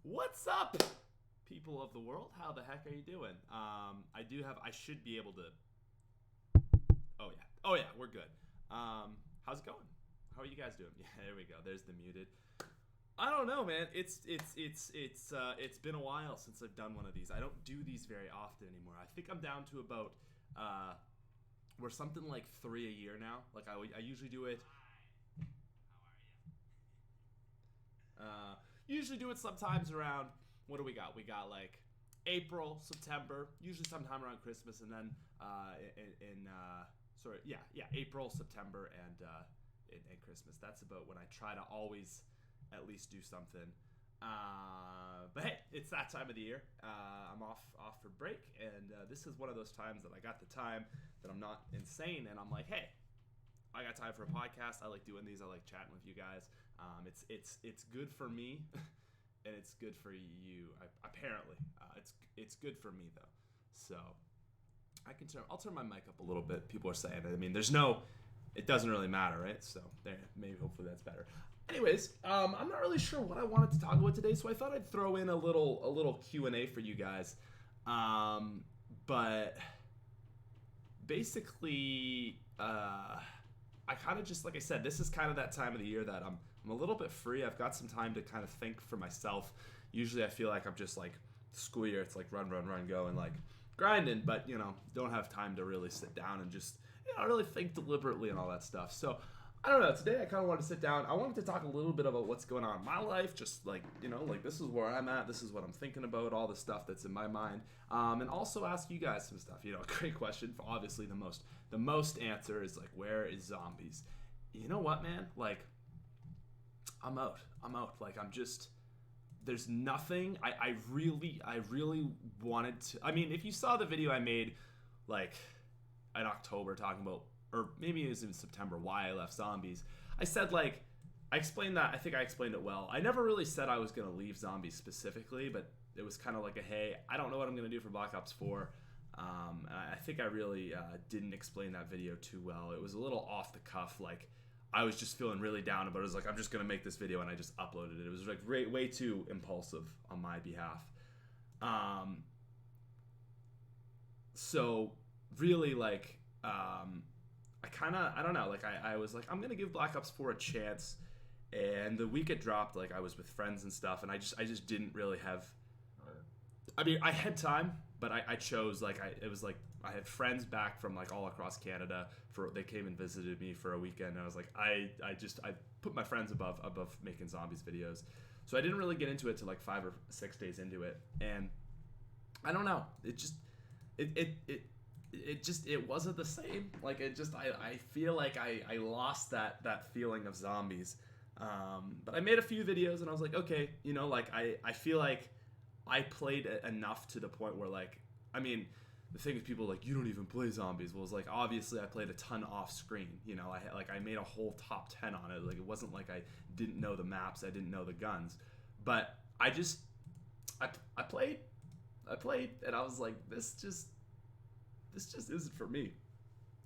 What's up, people of the world? How the heck are you doing? I should be able to. Oh yeah, we're good. How's it going? How are you guys doing? Yeah, there we go. There's the muted. I don't know, man. It's been a while since I've done one of these. I don't do these very often anymore. I think I'm down to about we're something like 3 a year now. Like I usually do it. Usually do it sometimes around, what do we got? We got like April, September, usually sometime around Christmas, and then April, September, and Christmas. That's about when I try to always at least do something. But hey, it's that time of the year. I'm off for break, and this is one of those times that I got the time that I'm not insane, and I'm like, hey, I got time for a podcast. I like doing these. I like chatting with you guys. It's good for me, and it's good for you. Apparently, it's good for me though. So I'll turn my mic up a little bit. People are saying it. I mean, it doesn't really matter, right? So there, maybe hopefully that's better. Anyways, I'm not really sure what I wanted to talk about today, so I thought I'd throw in a little Q&A for you guys. But basically, I kind of just, like I said, this is kind of that time of the year that I'm a little bit free. I've got some time to kind of think for myself. Usually I feel like I'm just like, school year, it's like run, go, and like grinding, but, don't have time to really sit down and just, really think deliberately and all that stuff. So, I don't know, today I kind of wanted to sit down. I wanted to talk a little bit about what's going on in my life, just like, like this is where I'm at, this is what I'm thinking about, all the stuff that's in my mind, and also ask you guys some stuff. Great question. Obviously, the most answer is like, where is zombies? You know what, man? Like, I'm out. Like, I'm just, there's nothing. I really wanted to. I mean, if you saw the video I made, like, in October talking about, or maybe it was in September, why I left zombies, I said, like, I explained that. I think I explained it well. I never really said I was going to leave zombies specifically, but it was kind of like hey, I don't know what I'm going to do for Black Ops 4. And I think I really didn't explain that video too well. It was a little off the cuff. Like, I was just feeling really down about it. I was like, I'm just going to make this video, and I just uploaded it. It was like way too impulsive on my behalf. So really, like, I don't know, like, I was like, I'm gonna give Black Ops 4 a chance, and the week it dropped, like, I was with friends and stuff, and I just didn't really have, I mean, I had time, but I chose, like, it was like, I had friends back from, like, all across Canada, they came and visited me for a weekend, and I was like, I put my friends above making zombies videos, so I didn't really get into it till, like, 5 or 6 days into it, and I don't know, it wasn't the same. Like, I feel like I lost that feeling of zombies. But I made a few videos, and I was like, okay, like, I feel like I played enough to the point where, like, I mean, the thing is, people are like, you don't even play zombies. Well, it's like, obviously I played a ton off screen. I made a whole top 10 on it. Like, it wasn't like I didn't know the maps, I didn't know the guns, but I played, and I was like, this just isn't for me.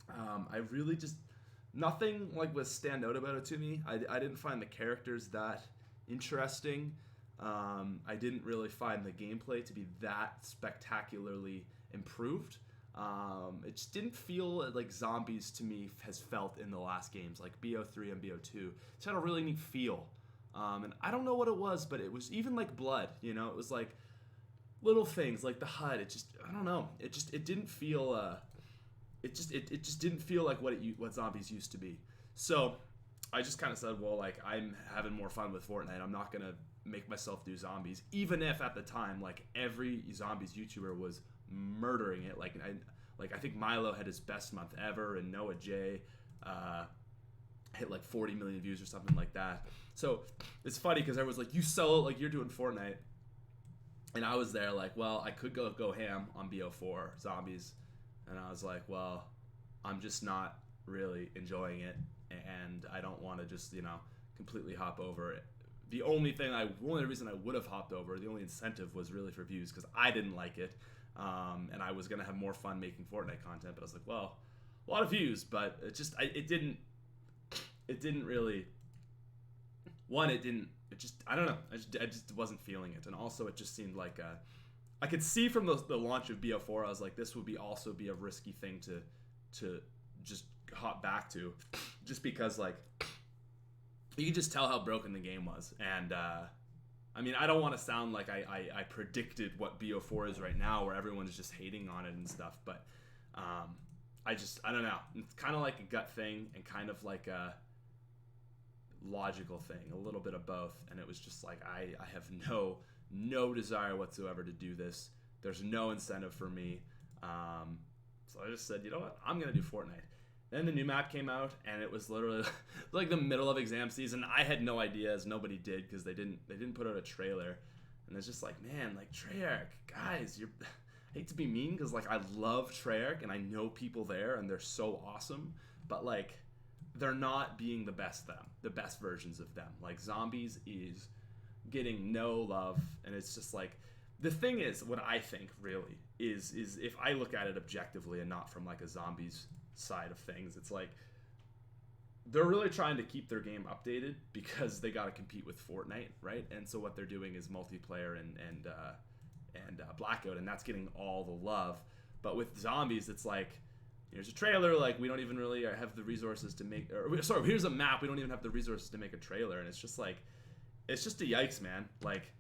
I really just, nothing like was stand out about it to me. I didn't find the characters that interesting. I didn't really find the gameplay to be that spectacularly improved. It just didn't feel like zombies to me has felt in the last games, like BO3 and BO2. It's had a really neat feel. And I don't know what it was, but it was even like Blood, it was like little things like the HUD. It just, I don't know. It didn't feel. It just didn't feel like what zombies used to be. So I just kind of said, well, like, I'm having more fun with Fortnite. I'm not gonna make myself do zombies, even if at the time, like, every zombies YouTuber was murdering it. Like, I think Milo had his best month ever, and Noah J hit like 40 million views or something like that. So it's funny because everyone's like, you sell, like, you're doing Fortnite. And I was there like, well, I could go ham on BO4 zombies, and I was like, well, I'm just not really enjoying it, and I don't want to just completely hop over it. The only reason I would have hopped over, the only incentive was really for views, because I didn't like it, and I was gonna have more fun making Fortnite content. But I was like, well, a lot of views, but it didn't really one, I don't know, I just wasn't feeling it, and also it just seemed like I could see from the launch of BO4, I was like, this would also be a risky thing to just hop back to, just because like you could just tell how broken the game was. And I mean, I don't want to sound like I predicted what BO4 is right now, where everyone is just hating on it and stuff, but I don't know. It's kind of like a gut thing and kind of like a logical thing, a little bit of both. And it was just like, I have no desire whatsoever to do this. There's no incentive for me. So I just said, you know what? I'm going to do Fortnite. Then the new map came out, and it was literally like the middle of exam season. I had no idea, as nobody did, because they didn't put out a trailer. And it's just like, man, like Treyarch, guys, I hate to be mean, because like I love Treyarch and I know people there and they're so awesome, but like they're not being the best versions of them. Like Zombies is getting no love, and it's just like, the thing is, what I think really is if I look at it objectively and not from like a Zombies side of things, it's like they're really trying to keep their game updated because they got to compete with Fortnite, right? And so what they're doing is multiplayer and Blackout, and that's getting all the love. But with Zombies, it's like, here's a trailer, like we don't even really have the resources to make, or sorry, here's a map, we don't even have the resources to make a trailer, and it's just like, it's just a yikes, man. Like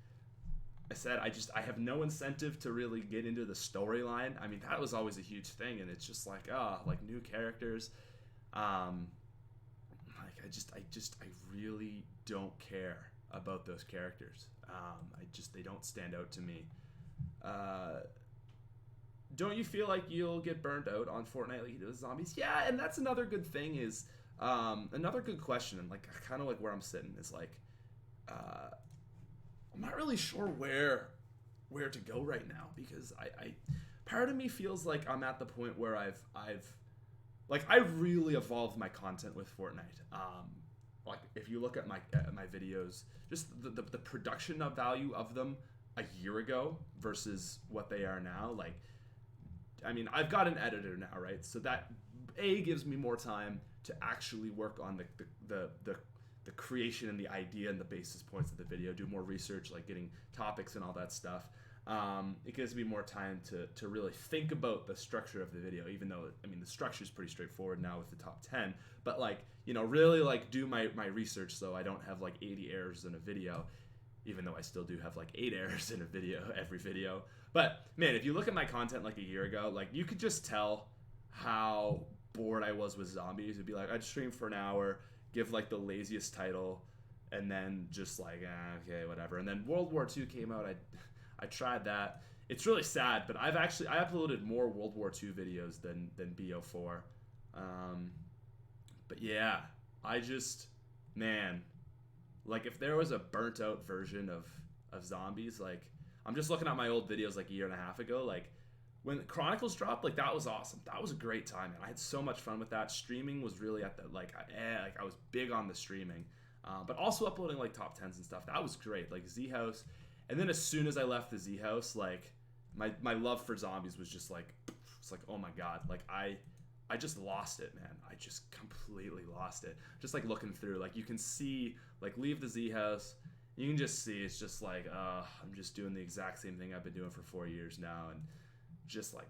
I said, I have no incentive to really get into the storyline. I mean, that was always a huge thing, and it's just like, like new characters. Like I really don't care about those characters. They don't stand out to me. Don't you feel like you'll get burned out on Fortnite like you do with Zombies? Yeah, and that's another good thing is, another good question, and like kind of like where I'm sitting is like, I'm not really sure where to go right now, because I part of me feels like I'm at the point where I've really evolved my content with Fortnite. Like if you look at my videos, just the production of value of them a year ago versus what they are now. Like, I mean, I've got an editor now, right? So that gives me more time to actually work on the creation and the idea and the basis points of the video, do more research, like getting topics and all that stuff. It gives me more time to really think about the structure of the video, even though, I mean, the structure is pretty straightforward now with the top 10, but like, you know, really like do my research so I don't have like 80 errors in a video, even though I still do have like 8 errors in a video, every video. But man, if you look at my content like a year ago, like you could just tell how bored I was with Zombies. It'd be like, I'd stream for an hour, give like the laziest title, and then just like, okay, whatever. And then World War II came out. I tried that. It's really sad, but I uploaded more World War II videos than BO4. But yeah, man, like if there was a burnt out version of Zombies, like I'm just looking at my old videos like a year and a half ago, like when Chronicles dropped, like that was awesome. That was a great time, and I had so much fun with that. Streaming was really at the like I was big on the streaming, but also uploading like top 10s and stuff. That was great, like Z House. And then as soon as I left the Z House, like my love for Zombies was just like, it's like, oh my god, like I just lost it, man. I just completely lost it. Just like looking through, like you can see, like leave the Z House, you can just see it's just like, I'm just doing the exact same thing I've been doing for 4 years now, and just like,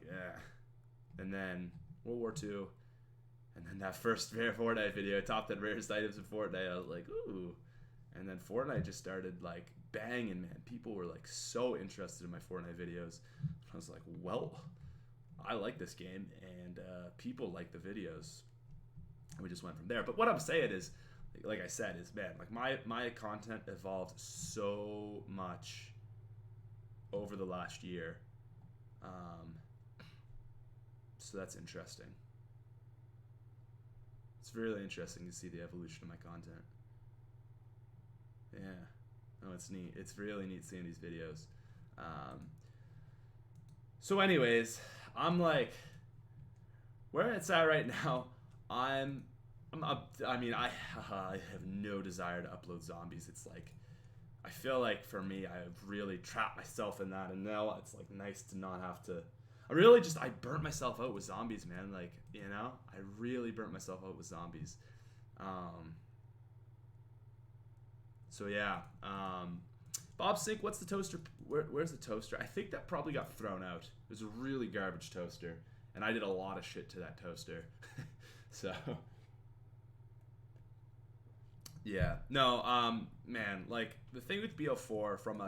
And then World War II, and then that first Fortnite video, top 10 rarest items in Fortnite, I was like, ooh. And then Fortnite just started like banging, man. People were like so interested in my Fortnite videos. I was like, well, I like this game, and people like the videos. And we just went from there. But what I'm saying is, like I said, is, man, like my content evolved so much over the last year. So that's interesting. It's really interesting to see the evolution of my content. Yeah. No, it's neat. It's really neat seeing these videos. So anyways, I'm like, where it's at right now, I have no desire to upload Zombies. It's like, I feel like for me, I've really trapped myself in that, and now it's like nice to not have to. I burnt myself out with Zombies, man. Like, you know, I really burnt myself out with Zombies. So yeah, Bob Sink, what's the toaster? Where's the toaster? I think that probably got thrown out. It was a really garbage toaster, and I did a lot of shit to that toaster. So yeah, no, man, like the thing with BO4 from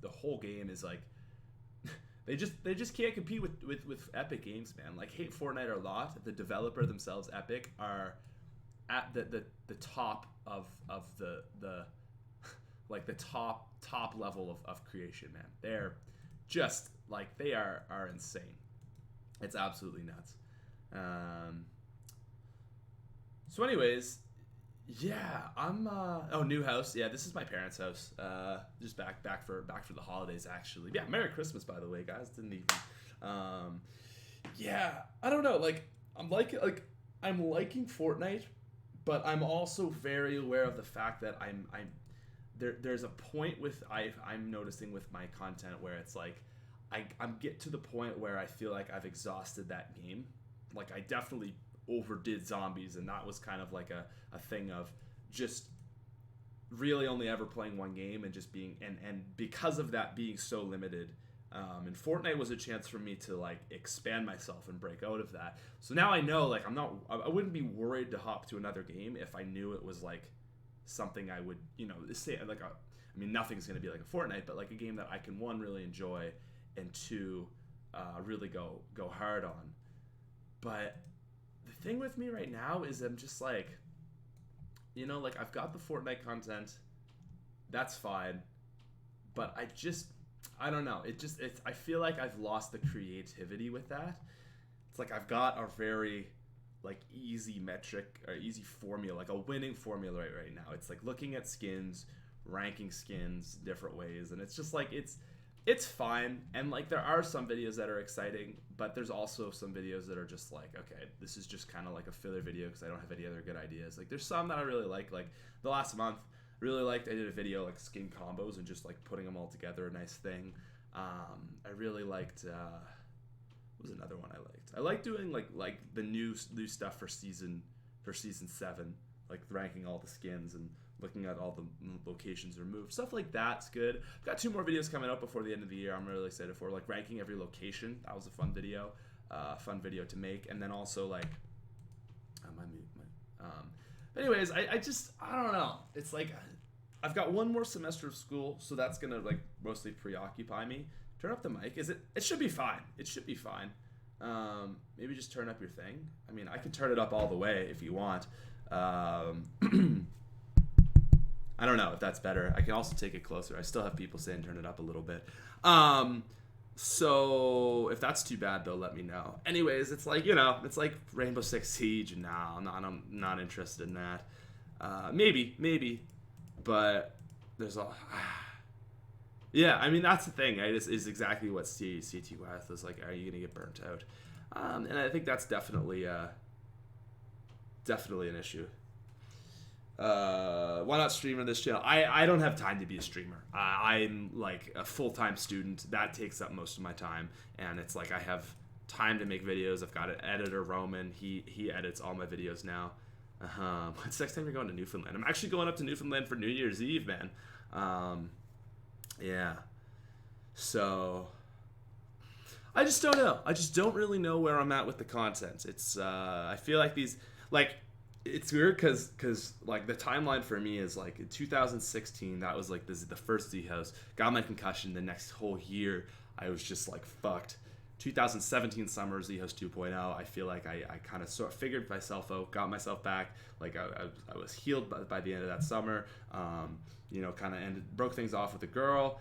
the whole game is like they just can't compete with Epic Games, man. Like hate Fortnite a lot. The developer themselves, Epic, are at the top of the like the top level of creation, man. They're just like they are insane. It's absolutely nuts. So anyways, yeah, I'm new house. Yeah, this is my parents' house. Just back for the holidays actually. Yeah, Merry Christmas by the way, guys. Didn't even yeah, I don't know, like I'm liking Fortnite, but I'm also very aware of the fact that there's a point with I'm noticing with my content where it's like I'm get to the point where I feel like I've exhausted that game. Like I definitely overdid zombies, and that was kind of like a thing of just really only ever playing one game and just being and because of that being so limited, and Fortnite was a chance for me to like expand myself and break out of that. So now I know like I wouldn't be worried to hop to another game if I knew it was like something I would, say like I mean nothing's gonna be like a Fortnite, but like a game that I can, one, really enjoy, and two, really go hard on. But the thing with me right now is I'm just like, like I've got the Fortnite content, that's fine, but I don't know. I feel like I've lost the creativity with that. It's like I've got a very like easy metric or easy formula, like a winning formula right now. It's like looking at skins, ranking skins different ways, and it's just like it's fine, and like there are some videos that are exciting, but there's also some videos that are just like, okay, this is just kind of like a filler video because I don't have any other good ideas. Like there's some that I really like the last month really liked. I did a video like skin combos and just like putting them all together, a nice thing. I really liked what was another one I liked? I like doing like the new stuff for season 7, like ranking all the skins and looking at all the locations removed. Stuff like that's good. I've got 2 more videos coming out before the end of the year I'm really excited for, like ranking every location. That was a fun video to make. And then also like anyways, I don't know. It's like I've got 1 more semester of school, so that's gonna like mostly preoccupy me. Turn up the mic. It should be fine. It should be fine. Maybe just turn up your thing. I mean, I can turn it up all the way if you want. I don't know if that's better. I can also take it closer. I still have people saying turn it up a little bit. So if that's too bad, though, let me know. Anyways, it's like, it's like Rainbow Six Siege. No, I'm not interested in that. Maybe. But there's a... Yeah, I mean, that's the thing, right? Is exactly what CT West is like. Are you going to get burnt out? And I think that's definitely an issue. Why not stream on this channel? I don't have time to be a streamer. I'm like a full-time student. That takes up most of my time, and it's like I have time to make videos. I've got an editor, Roman. He edits all my videos now. When's the next time you're going to Newfoundland? I'm actually going up to Newfoundland for New Year's Eve, man. Yeah. So I just don't know. I just don't really know where I'm at with the content. It's I feel like these like. It's weird because like the timeline for me is like in 2016, that was like the first Z house, got my concussion. The next whole year I was just like fucked. 2017 summer, Z house 2.0, I feel like I kind of sort of figured myself out, got myself back. Like I was healed by the end of that summer. Kind of broke things off with a girl.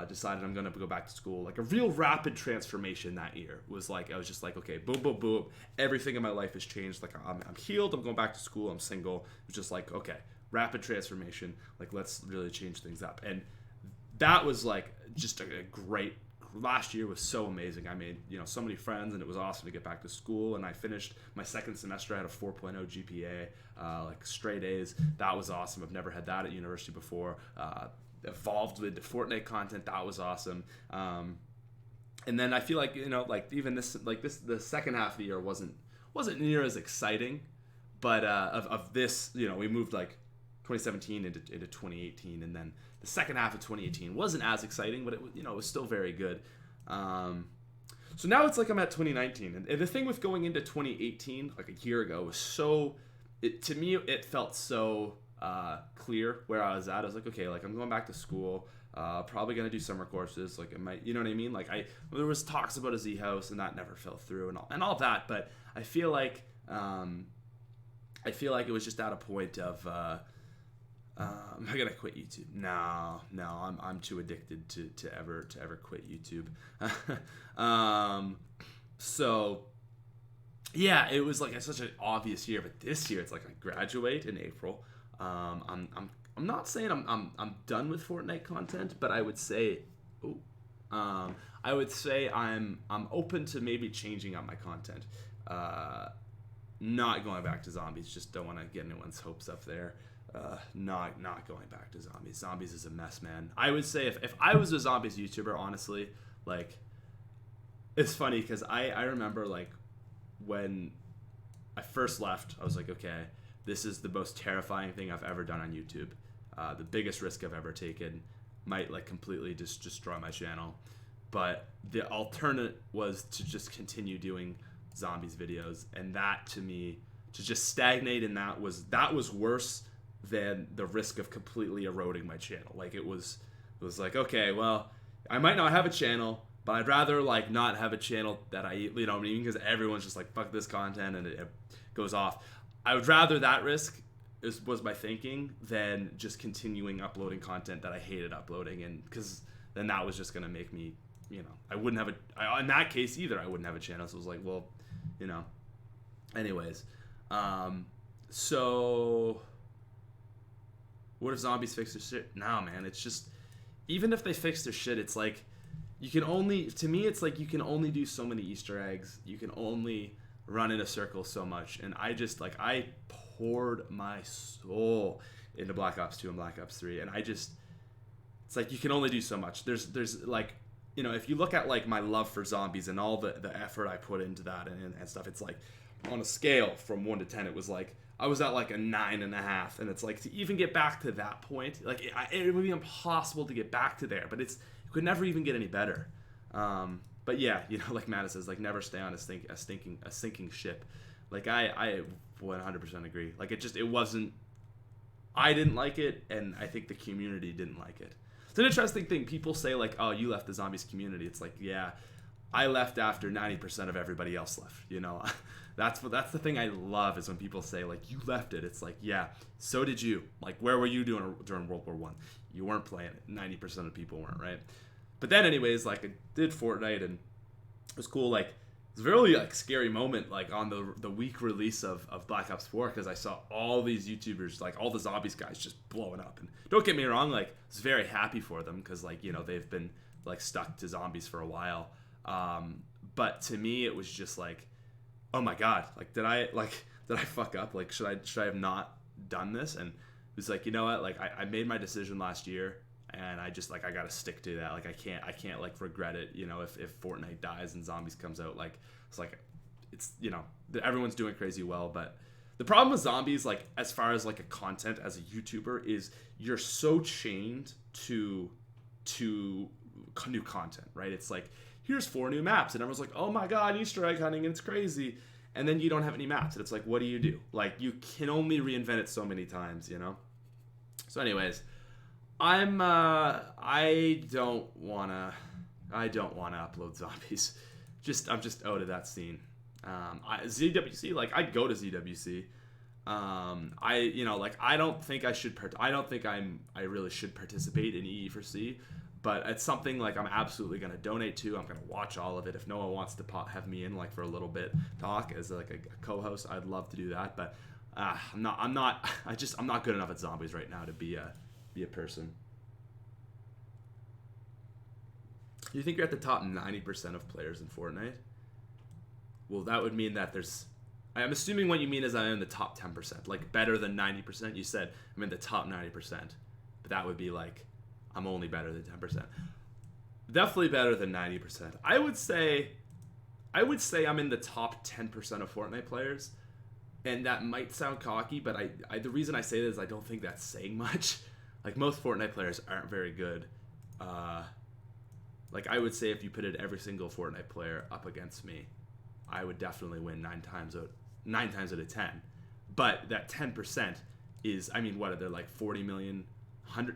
Decided I'm gonna go back to school. Like a real rapid transformation that year was like I was just like, okay, boom, boom, boom. Everything in my life has changed. Like I'm healed. I'm going back to school. I'm single. It was just like, okay, rapid transformation. Like let's really change things up. And that was like just a great. Last year was so amazing. I made so many friends, and it was awesome to get back to school. And I finished my second semester. I had a 4.0 GPA, like straight A's. That was awesome. I've never had that at university before. Evolved with the Fortnite content. That was awesome. And then I feel like like even this the second half of the year wasn't near as exciting, but of this we moved like 2017 into 2018, and then the second half of 2018 wasn't as exciting, but it was, it was still very good. So now it's like I'm at 2019, and the thing with going into 2018, like a year ago, was to me it felt so clear where I was at. I was like, okay, like I'm going back to school, probably gonna do summer courses, like it might, you know what I mean? Like there was talks about a Z house, and that never fell through, and all that, but I feel like it was just at a point of am I gonna quit YouTube? No, I'm too addicted to ever quit YouTube. So yeah, it was like such an obvious year, but this year it's like I graduate in April. I'm not saying I'm done with Fortnite content, but I would say I'm open to maybe changing up my content. Not going back to zombies. Just don't want to get anyone's hopes up there. Not going back to zombies. Zombies is a mess, man. I would say if I was a zombies YouTuber, honestly, like, it's funny because I remember like when I first left, I was like, okay, this is the most terrifying thing I've ever done on YouTube. The biggest risk I've ever taken, might like completely just destroy my channel. But the alternate was to just continue doing zombies videos, and that to me, to just stagnate in that was worse than the risk of completely eroding my channel. Like it was like, okay, well, I might not have a channel, but I'd rather like not have a channel that I, you know what I mean, because everyone's just like, fuck this content, and it goes off. I would rather that risk was my thinking than just continuing uploading content that I hated uploading, and because then that was just gonna make me, I wouldn't have in that case either, I wouldn't have a channel. So it was like, well, anyways, so what if zombies fix their shit? No, man, it's just, even if they fix their shit, it's like, to me, it's like you can only do so many Easter eggs. You can only run in a circle so much. And I just, like, I poured my soul into Black Ops 2 and Black Ops 3. And it's like, you can only do so much. There's like, if you look at, like, my love for zombies and all the effort I put into that and stuff, it's like, on a scale from 1 to 10, it was like, I was at like a 9.5, and it's like, to even get back to that point, like it would be impossible to get back to there, but it could never even get any better. But yeah, like Matt says, like, never stay on a sinking ship. Like I 100% agree. Like it wasn't, I didn't like it, and I think the community didn't like it. It's an interesting thing. People say like, oh, you left the zombies community. It's like, yeah, I left after 90% of everybody else left. That's the thing I love, is when people say like, you left it. It's like, yeah, so did you. Like, where were you doing during World War I? You weren't playing it. 90% of people weren't, right? But then anyways, like, I did Fortnite, and it was cool. Like, it was a really like scary moment, like on the week release of Black Ops 4, because I saw all these YouTubers, like all the zombies guys, just blowing up. And don't get me wrong, like, I was very happy for them, because like, they've been like stuck to zombies for a while. But to me, it was just like, oh my god, like, did I fuck up? Like, should I have not done this? And it was like, you know what, like, I made my decision last year, and I just, like, I gotta stick to that. Like, I can't like regret it, if Fortnite dies and zombies comes out. Like, it's everyone's doing crazy well, but the problem with zombies, like, as far as like a content as a YouTuber, is you're so chained to new content, right? It's like, here's 4 new maps, and everyone's like, oh my god, Easter egg hunting, and it's crazy. And then you don't have any maps, and it's like, what do you do? Like, you can only reinvent it so many times, So anyways, I don't wanna upload zombies. I'm just out of that scene. ZWC, like, I'd go to ZWC. I don't think I really should participate in EE4C. But it's something, like, I'm absolutely going to donate to. I'm going to watch all of it. If no one wants to have me in, like, for a little bit, talk as like a co-host, I'd love to do that. But I'm not good enough at zombies right now to be a person. You think you're at the top 90% of players in Fortnite? Well, that would mean that I'm assuming what you mean is I'm in the top 10%, like better than 90%. You said I'm in the top 90%, but that would be like, I'm only better than 10%. Definitely better than 90%. I would say I'm in the top 10% of Fortnite players, and that might sound cocky, but I the reason I say this is I don't think that's saying much. Like, most Fortnite players aren't very good. Like, I would say if you pitted every single Fortnite player up against me, I would definitely win 9 times out of 10. But that 10% is, I mean, what are there, like 40 million?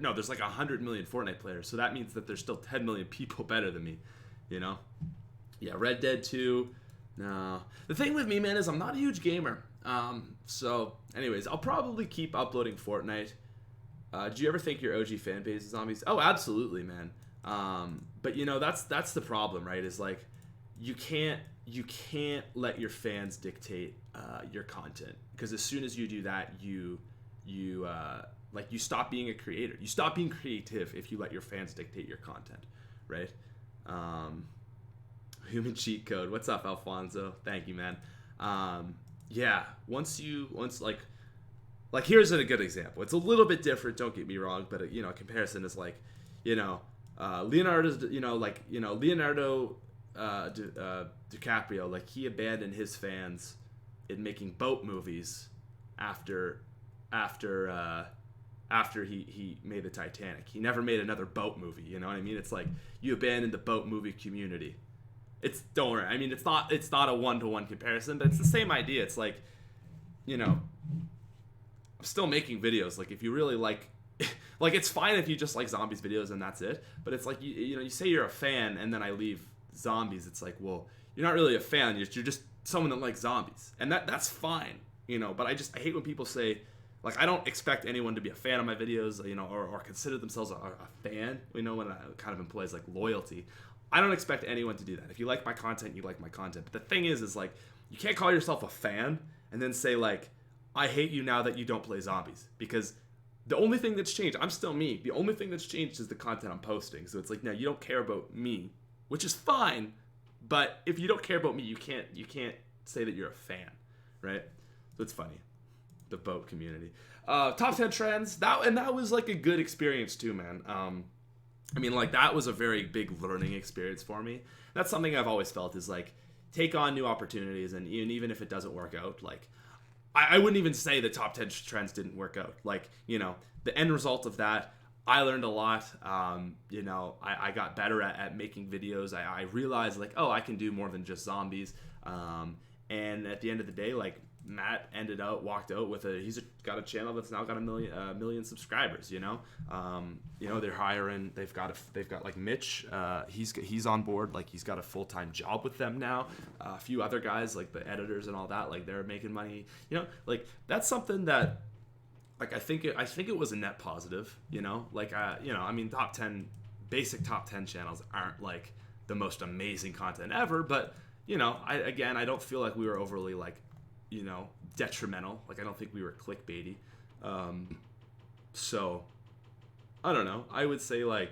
No, there's like 100 million Fortnite players, so that means that there's still 10 million people better than me, you know? Yeah, Red Dead 2, no. The thing with me, man, is I'm not a huge gamer. So, anyways, I'll probably keep uploading Fortnite. Do you ever think your OG fan base is zombies? Oh, absolutely, man. But, you know, that's the problem, right? Is like, you can't let your fans dictate your content, because as soon as you do that, you stop being a creator. You stop being creative if you let your fans dictate your content, right? Human cheat code. What's up, Alfonso? Thank you, man. Yeah, once here's a good example. It's a little bit different, don't get me wrong, but you know, a comparison is like, you know, Leonardo DiCaprio, like, he abandoned his fans in making boat movies after he made the Titanic. He never made another boat movie, you know what I mean? It's like, you abandoned the boat movie community. Don't worry, I mean, it's not a one-to-one comparison, but it's the same idea. It's like, you know, I'm still making videos. Like, if you really like it's fine if you just like zombies videos and that's it, but it's like, you know, you say you're a fan and then I leave zombies. It's like, well, you're not really a fan, you're just someone that likes zombies, and that's fine, you know. But I hate when people say, like, I don't expect anyone to be a fan of my videos, you know, or consider themselves a fan, you know, when it kind of implies like loyalty. I don't expect anyone to do that. If you like my content, you like my content. But the thing is like, you can't call yourself a fan and then say, like, I hate you now that you don't play zombies. Because the only thing that's changed, I'm still me. The only thing that's changed is the content I'm posting. So it's like, no, you don't care about me, which is fine. But if you don't care about me, you can't say that you're a fan, right? So it's funny. The boat community. Top 10 trends. That was like a good experience too, man. I mean, like, that was a very big learning experience for me. That's something I've always felt, is like, take on new opportunities, and even if it doesn't work out, like, I wouldn't even say the top 10 trends didn't work out. Like, you know, the end result of that, I learned a lot. You know, I got better at making videos. I realized, like, oh, I can do more than just zombies. And at the end of the day, like, Matt walked out with he's got a channel that's now got a million subscribers, you know. You know, they're hiring, they've got like Mitch, he's on board, like, he's got a full-time job with them now. A few other guys, like the editors and all that, like, they're making money, you know. Like, that's something that, like, I think it was a net positive, you know. Like, you know, I mean, basic top 10 channels aren't like the most amazing content ever, but, you know, I don't feel like we were overly, like, you know, detrimental. Like, I don't think we were clickbaity. So, I don't know. I would say, like,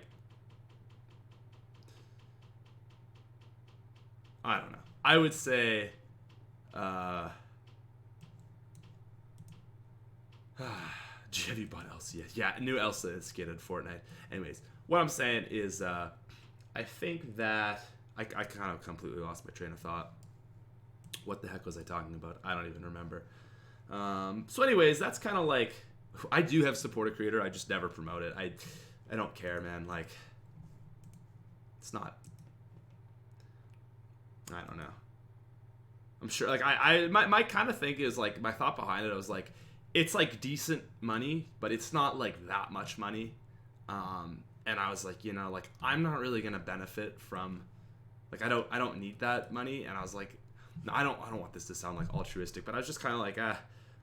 I don't know. I would say, have you bought Elsa yet? Yeah, new Elsa skin in Fortnite. Anyways, what I'm saying is, I think that I kind of completely lost my train of thought. What the heck was I talking about? I don't even remember. So anyways, that's kind of like, I do have support a creator. I just never promote it. I don't care, man. Like, it's not, I don't know. I'm sure, like, my kind of thing is, like, my thought behind it, I was like, it's like decent money, but it's not like that much money. And I was like, you know, like, I'm not really gonna benefit from, like, I don't need that money. And I was like, no, I don't want this to sound like altruistic, but I was just kind of like,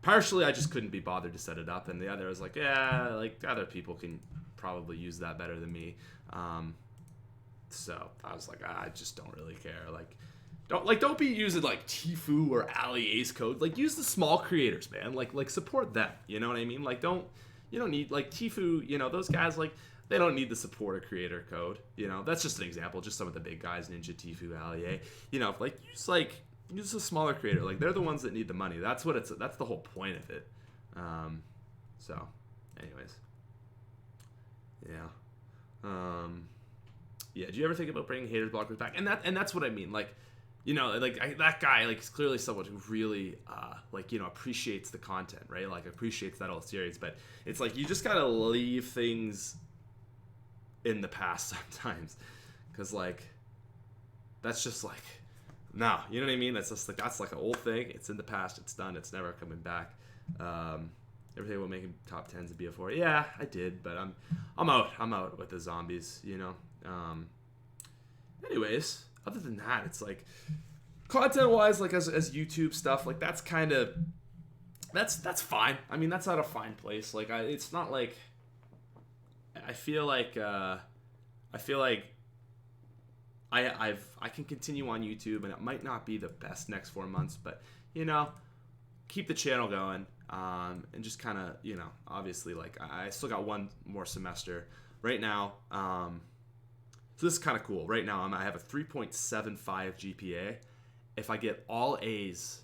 partially I just couldn't be bothered to set it up, and the other was like, yeah, like, other people can probably use that better than me. So I was like, I just don't really care. Like, don't be using like Tfue or Ali Ace code. Like, use the small creators, man. Like support them. You know what I mean? Like, you don't need, like, Tfue. You know, those guys, like, they don't need the support a creator code. You know, that's just an example. Just some of the big guys, Ninja, Tfue, Ali A. You know, use a smaller creator. Like, they're the ones that need the money. That's the whole point of it. So, anyways, yeah. Yeah. Do you ever think about bringing haters blockers back? And that's what I mean. Like, that guy, like, is clearly someone who really, appreciates the content, right? Like, appreciates that whole series. But it's like, you just gotta leave things in the past sometimes. Because, like, that's just, like, no, you know what I mean? That's just, like, that's, like, an old thing. It's in the past. It's done. It's never coming back. Everything about making top 10s of BF4. Yeah, I did, but I'm out with the zombies, Anyways, other than that, it's like content-wise, like as YouTube stuff, like that's kind of that's fine. I mean, that's at a fine place. Like it's not like I feel like I can continue on YouTube, and it might not be the best next 4 months, but keep the channel going, and just kind of obviously, like, I still got one more semester right now. So this is kind of cool. Right now, I have a 3.75 GPA. If I get all A's,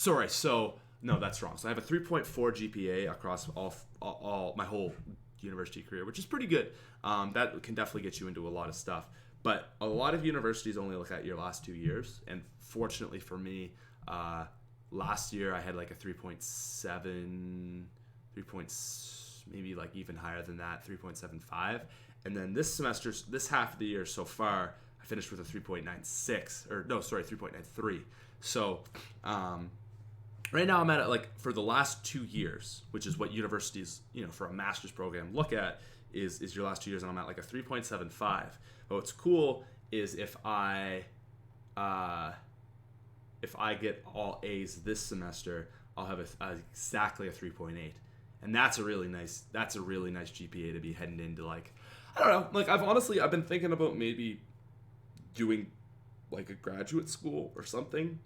no, that's wrong. So I have a 3.4 GPA across all my whole university career, which is pretty good. That can definitely get you into a lot of stuff. But a lot of universities only look at your last 2 years, and fortunately for me, last year I had like a 3.7, maybe like even higher than that, 3.75. And then this semester, this half of the year so far, I finished with a 3.93. So right now I'm at, like, for the last 2 years, which is what universities, for a master's program look at, is your last 2 years, and I'm at like a 3.75. But what's cool is if I get all A's this semester, I'll have exactly a 3.8, and that's a really nice GPA to be heading into. Like, I don't know, like I've been thinking about maybe doing like a graduate school or something.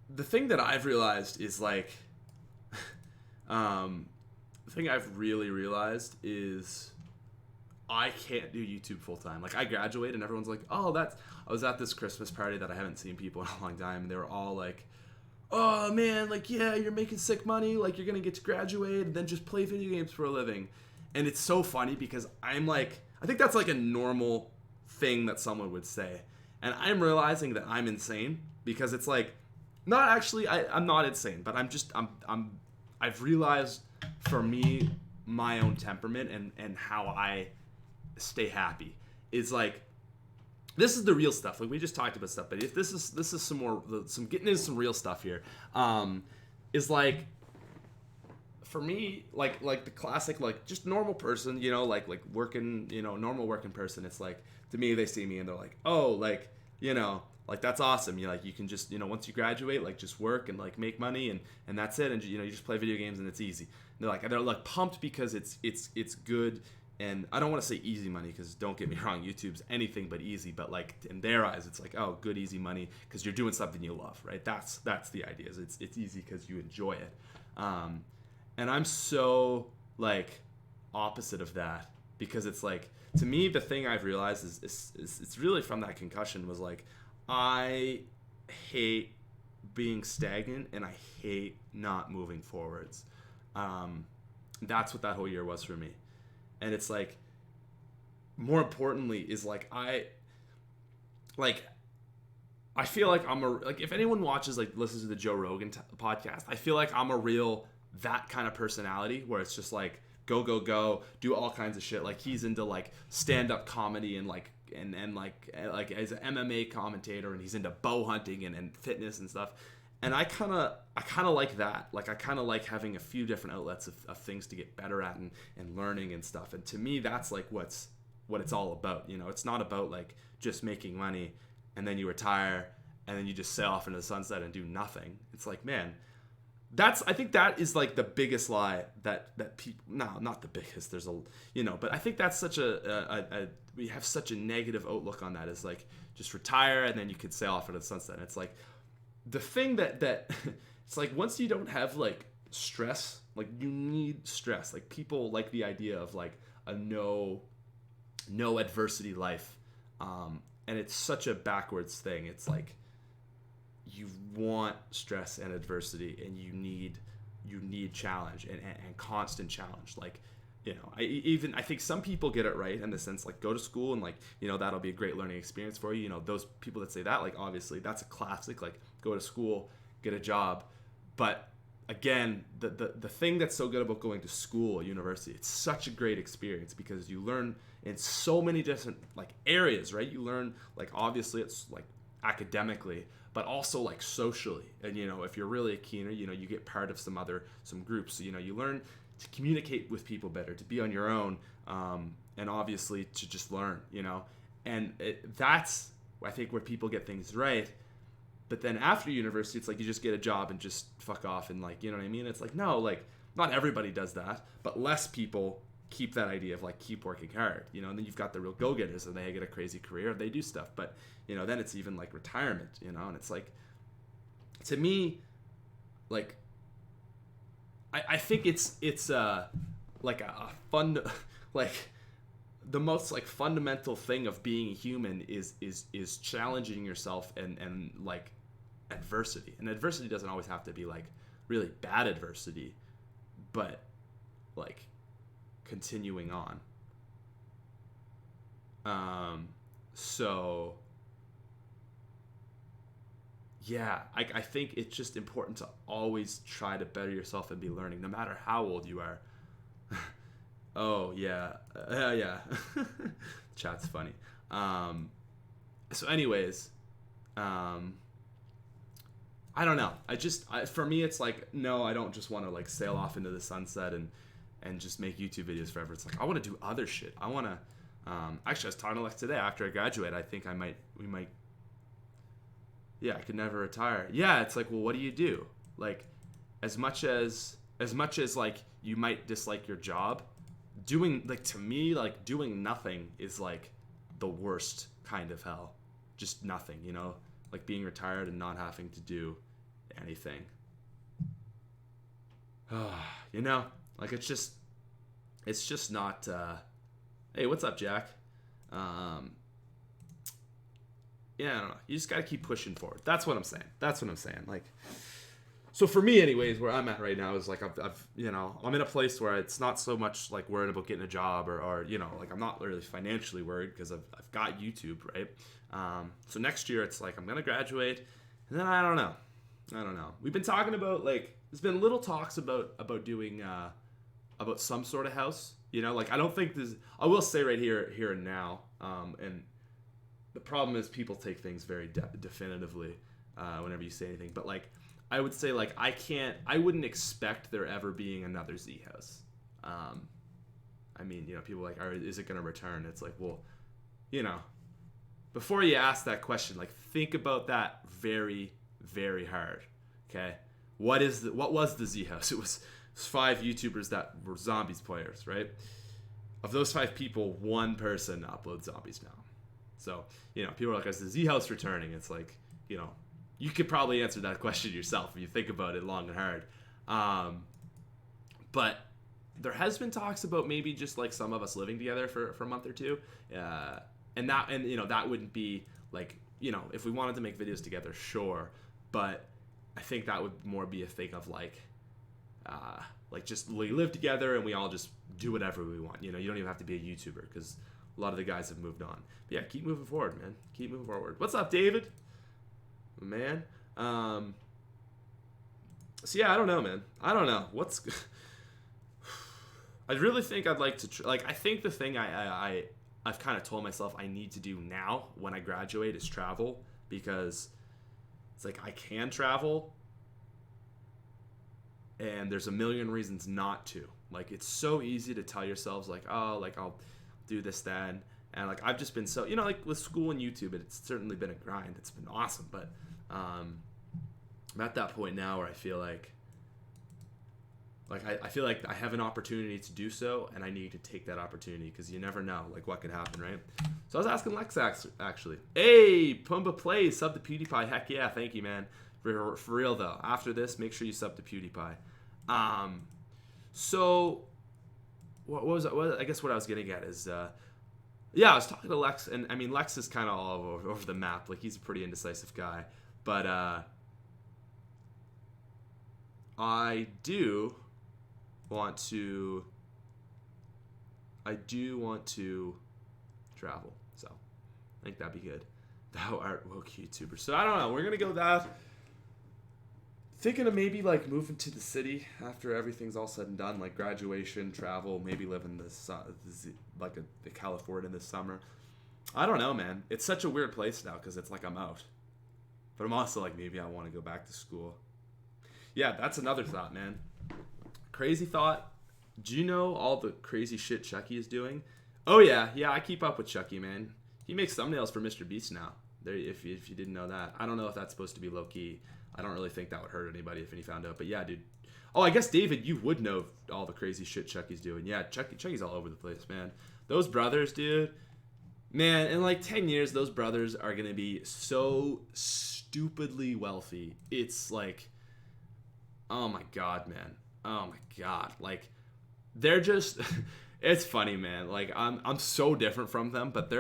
The thing that I've realized is like, the thing I've really realized is I can't do YouTube full time. Like, I graduate and everyone's like, I was at this Christmas party that I haven't seen people in a long time, and they were all like, oh man, like, yeah, you're making sick money, like, you're gonna get to graduate and then just play video games for a living. And it's so funny because I'm like, I think that's like a normal thing that someone would say, and I'm realizing that I'm insane, because it's like, not actually, I'm not insane, but I've realized, for me, my own temperament and how I stay happy is like, this is the real stuff. Like, we just talked about stuff, but if this is some getting into some real stuff here, is like, for me, like the classic, like, just normal person, like working, normal working person. It's like, to me, they see me and they're like, oh, like, like, that's awesome. You can just, once you graduate, like, just work and like make money and that's it. And you just play video games and it's easy. And they're like pumped because it's good. And I don't want to say easy money, because don't get me wrong, YouTube's anything but easy. But like, in their eyes, it's like, oh, good, easy money, because you're doing something you love, right? That's the idea. Is it's easy because you enjoy it. And I'm so like opposite of that, because it's like, to me, the thing I've realized is it's really from that concussion, was like, I hate being stagnant and I hate not moving forwards. That's what that whole year was for me. And it's like, more importantly, is like, I feel like if anyone watches, like, listens to the Joe Rogan podcast, I feel like I'm a real, that kind of personality, where it's just like, go, do all kinds of shit. Like, he's into like stand-up comedy and like, and like as an MMA commentator, and he's into bow hunting and fitness and stuff. And I kind of like that. Like, I kind of like having a few different outlets of things to get better at and learning and stuff. And to me, that's like what it's all about. It's not about like just making money and then you retire and then you just sail off into the sunset and do nothing. It's like, man, I think that is like the biggest lie that people, no, not the biggest, there's but I think that's such we have such a negative outlook on that, is like, just retire and then you could sail off into the sunset. And it's like, the thing that it's like, once you don't have like stress, like, you need stress. Like, people like the idea of like a no adversity life, and it's such a backwards thing. It's like, you want stress and adversity, and you need challenge and constant challenge. Like, I think some people get it right in the sense like go to school and like, that'll be a great learning experience for you. Those people that say that, like, obviously that's a classic, like go to school, get a job. But again, the thing that's so good about going to school, university, it's such a great experience because you learn in so many different like areas, right? You learn like, obviously it's like academically, but also like socially. And, if you're really a keener, you get part of some groups. So, you learn to communicate with people better, to be on your own, and obviously to just learn, and that's, I think, where people get things right. But then after university, it's like you just get a job and just fuck off and like, you know what I mean? It's like, no, like not everybody does that, but less people keep that idea of like keep working hard, and then you've got the real go-getters and they get a crazy career, they do stuff, but then it's even like retirement, and it's like, to me, like I think it's like a fun, like the most like fundamental thing of being a human is challenging yourself and like adversity. And adversity doesn't always have to be like really bad adversity, but like continuing on. So yeah, I think it's just important to always try to better yourself and be learning, no matter how old you are. Oh, yeah. Yeah. Chat's funny. So anyways, I don't know. For me, it's like, no, I don't just want to like sail off into the sunset and just make YouTube videos forever. It's like, I want to do other shit. I want to, actually, I was talking to Lex today after I graduate. I think I could never retire. Yeah, it's like, well, what do you do? Like, as much as like you might dislike your job, doing, like, to me, like doing nothing is like the worst kind of hell. Just nothing, like being retired and not having to do anything. Like it's just not. Hey, what's up, Jack? Yeah, I don't know. You just got to keep pushing forward. That's what I'm saying. Like, so for me anyways, where I'm at right now is like, I've I'm in a place where it's not so much like worried about getting a job or like I'm not really financially worried because I've got YouTube, right? So next year it's like, I'm going to graduate and then I don't know. We've been talking about like, there's been little talks about doing, about some sort of house, like I don't think I will say right here and now, and the problem is people take things very definitively whenever you say anything. But like, I would say like I wouldn't expect there ever being another Z house. I mean, people are like, is it going to return? It's like, well, before you ask that question, like think about that very, very hard. Okay, what was the Z house? It was 5 YouTubers that were Zombies players, right? Of those 5 people, 1 person uploads Zombies now. So, people are like, is the Z house returning? It's like, you could probably answer that question yourself if you think about it long and hard. But there has been talks about maybe just like some of us living together for a month or two. And that wouldn't be like, if we wanted to make videos together, sure. But I think that would more be a thing of like just we live together and we all just do whatever we want. You don't even have to be a YouTuber because a lot of the guys have moved on. But yeah, keep moving forward, man. Keep moving forward. What's up, David? Man. So yeah, I don't know, man. I don't know. I really think I'd like to I think the thing I've kind of told myself I need to do now when I graduate is travel, because it's like I can travel and there's a million reasons not to. Like, it's so easy to tell yourselves like, oh, like I'll do this then, and like I've just been so, like with school and YouTube, it's certainly been a grind. It's been awesome, but I'm at that point now where I feel like I feel like I have an opportunity to do so, and I need to take that opportunity, because you never know like what could happen, right? So I was asking Lex actually. Hey, Pumba Plays, sub to PewDiePie. Heck yeah, thank you, man. For real though, after this, make sure you sub to PewDiePie. So what was it? I guess what I was getting at is, yeah, I was talking to Lex, and I mean, Lex is kind of all over the map. Like, he's a pretty indecisive guy, but I do want to I do want to travel. So I think that'd be good. Thou art woke YouTuber. So I don't know. We're going to go with that. Thinking of maybe like moving to the city after everything's all said and done, like graduation, travel, maybe live in the California this summer. I don't know, man. It's such a weird place now because it's like I'm out. But I'm also like, maybe I want to go back to school. Yeah, that's another thought, man. Crazy thought. Do you know all the crazy shit Chucky is doing? Oh, yeah. Yeah, I keep up with Chucky, man. He makes thumbnails for Mr. Beast now. There, if you didn't know that. I don't know if that's supposed to be low-key. I don't really think that would hurt anybody if any found out. But yeah, dude. Oh, I guess, David, you would know all the crazy shit Chucky's doing. Yeah, Chucky's all over the place, man. Those brothers, dude. Man, in like 10 years, those brothers are going to be so stupidly wealthy. It's like, oh my God, man. Oh my God. Like, they're just, it's funny, man. Like, I'm so different from them, but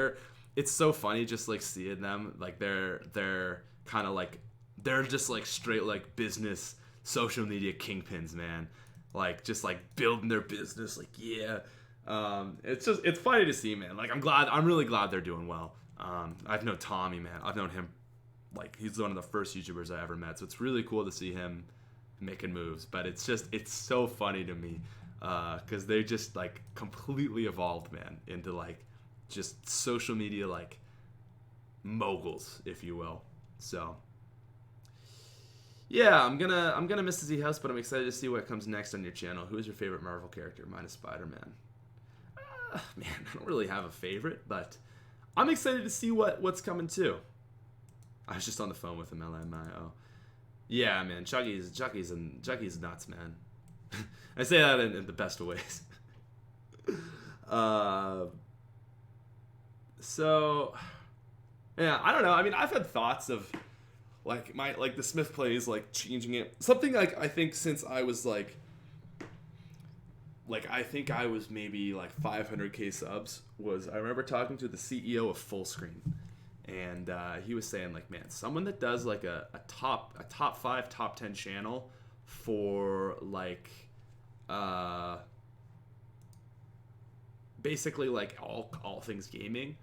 it's so funny just like seeing them. Like, they're kind of like, they're just like straight like business social media kingpins, man. Like, just like building their business. Like, yeah. It's funny to see, man. Like, I'm really glad they're doing well. I've known Tommy, man. I've known him, like, he's one of the first YouTubers I ever met. So it's really cool to see him making moves. But it's so funny to me, because they just like completely evolved, man, into like just social media, like moguls, if you will. So yeah, I'm gonna miss the Z House, but I'm excited to see what comes next on your channel. Who is your favorite Marvel character? Mine is Spider-Man. Man, I don't really have a favorite, but I'm excited to see what's coming too. I was just on the phone with him, LMIO. Yeah, man, Chucky's nuts, man. I say that in the best of ways. So, yeah, I don't know. I mean, I've had thoughts of like the Smith plays, like changing it. Something like I think since I was like I think I was maybe like 500k subs, was I remember talking to the CEO of Full Screen, and he was saying like, man, someone that does like a top 5, top 10 channel for like basically like all things gaming,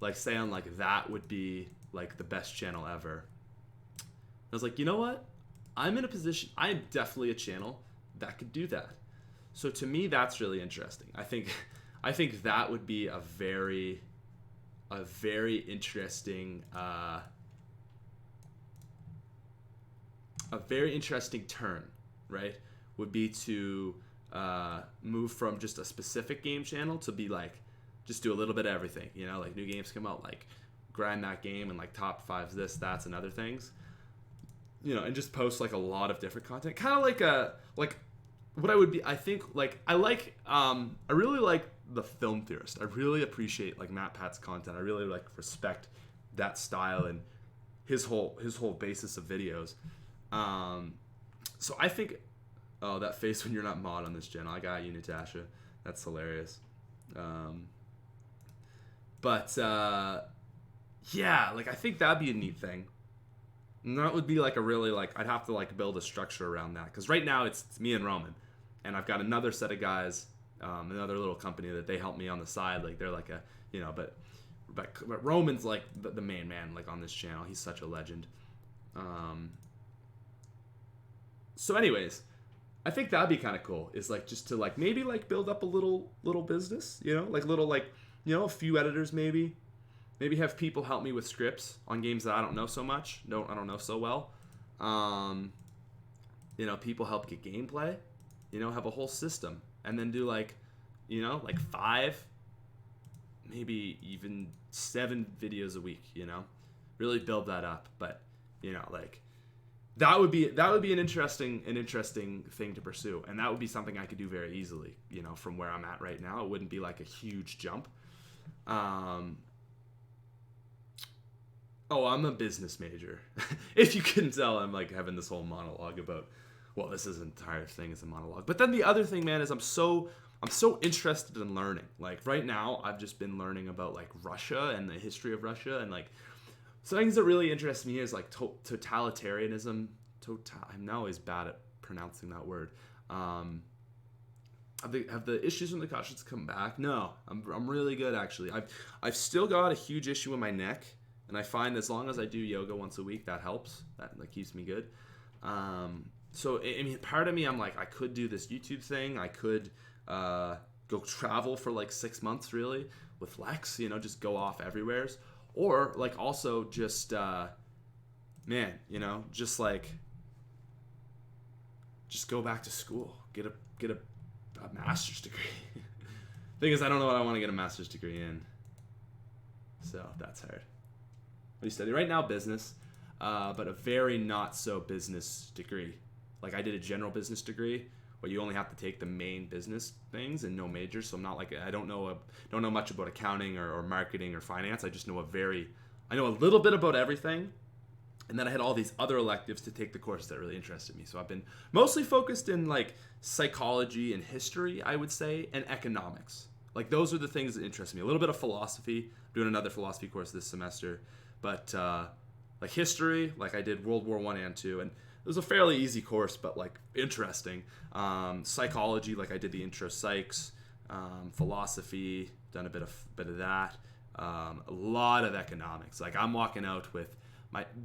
like saying like that would be like the best channel ever. I was like, you know what? I'm in a position, I am definitely a channel that could do that. So to me, that's really interesting. I think that would be a very interesting turn, right? Would be to move from just a specific game channel to be like, just do a little bit of everything, you know, like new games come out, like grind that game and like top 5s, this, that's, and other things, you know, and just post like a lot of different content, kind of like what I would be, I think, like, I really like the Film Theorist. I really appreciate, like, Matt Pat's content. I really, like, respect that style and his whole basis of videos. So I think, oh, that face when you're not mod on this channel. I got you, Natasha. That's hilarious. Yeah, like, I think that'd be a neat thing. And that would be like a really, like, I'd have to like build a structure around that, because right now it's me and Roman, and I've got another set of guys, another little company that they help me on the side. Like, they're like a, you know, but Roman's like the main man, like, on this channel. He's such a legend. So anyways, I think that'd be kind of cool, is like just to like maybe like build up a little business, you know, like little, like, you know, a few editors, maybe have people help me with scripts on games that I don't know so much. I don't know so well. You know, people help get gameplay, you know, have a whole system, and then do like, you know, like 5, maybe even 7 videos a week, you know, really build that up. But, you know, like that would be an interesting thing to pursue. And that would be something I could do very easily, you know, from where I'm at right now. It wouldn't be like a huge jump. Oh, I'm a business major. If you couldn't tell, I'm like having this whole monologue about, well, this entire thing is a monologue. But then the other thing, man, is I'm so interested in learning. Like right now, I've just been learning about like Russia and the history of Russia, and like some things that really interest me is like totalitarianism. I'm now always bad at pronouncing that word. have the issues from the concussions come back? No, I'm really good actually. I've still got a huge issue in my neck, and I find as long as I do yoga once a week, that helps. That keeps me good. So I mean, part of me, I'm like, I could do this YouTube thing. I could go travel for like 6 months really with Lex, just go off everywheres, or like also just just go back to school, get a master's degree. Thing is, I don't know what I want to get a master's degree in, so that's hard. What do you study right now? Business, but a very not so business degree. Like I did a general business degree where you only have to take the main business things and no majors. So I'm not like, I don't know much about accounting or marketing or finance. I just know I know a little bit about everything. And then I had all these other electives to take the courses that really interested me. So I've been mostly focused in like psychology and history, I would say, and economics. Like those are the things that interest me. A little bit of philosophy. I'm doing another philosophy course this semester. But like history, like I did World War I and II, and it was a fairly easy course, but like interesting. Psychology, like I did the intro psychs. Philosophy, done a bit of that. A lot of economics. Like I'm walking out with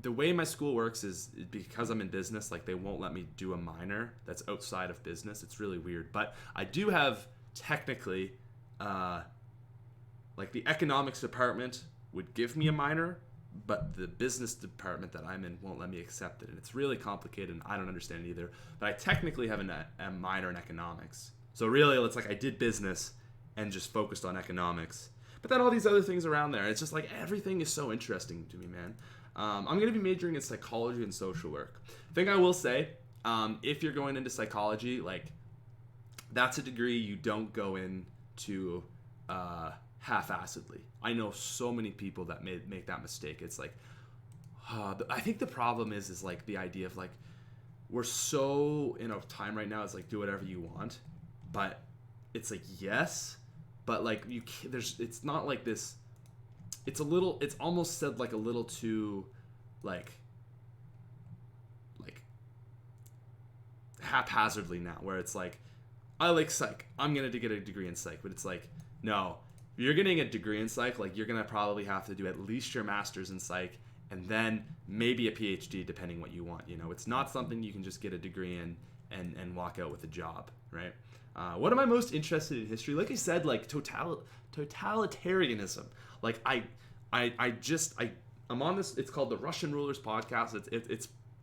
the way my school works is because I'm in business, like they won't let me do a minor that's outside of business. It's really weird, but I do have technically, like the economics department would give me a minor, but the business department that I'm in won't let me accept it. And it's really complicated and I don't understand it either. But I technically have a minor in economics. So really it's like I did business and just focused on economics. But then all these other things around there, it's just like everything is so interesting to me, man. I'm going to be majoring in psychology and social work. I think I will say, if you're going into psychology, like that's a degree you don't go into half-assedly. I know so many people that make that mistake. It's like, I think the problem is like the idea of like, we're so in a time right now, it's like do whatever you want, but it's like, yes, but like you can't, it's not like this. It's almost said like a little too like haphazardly now, where it's like, I like psych, I'm gonna get a degree in psych, but it's like, no, if you're getting a degree in psych, like you're gonna probably have to do at least your master's in psych and then maybe a PhD depending what you want. It's not something you can just get a degree in and walk out with a job, right? What am I most interested in history? Like I said, like totalitarianism. Like I'm on this. It's called the Russian Rulers Podcast.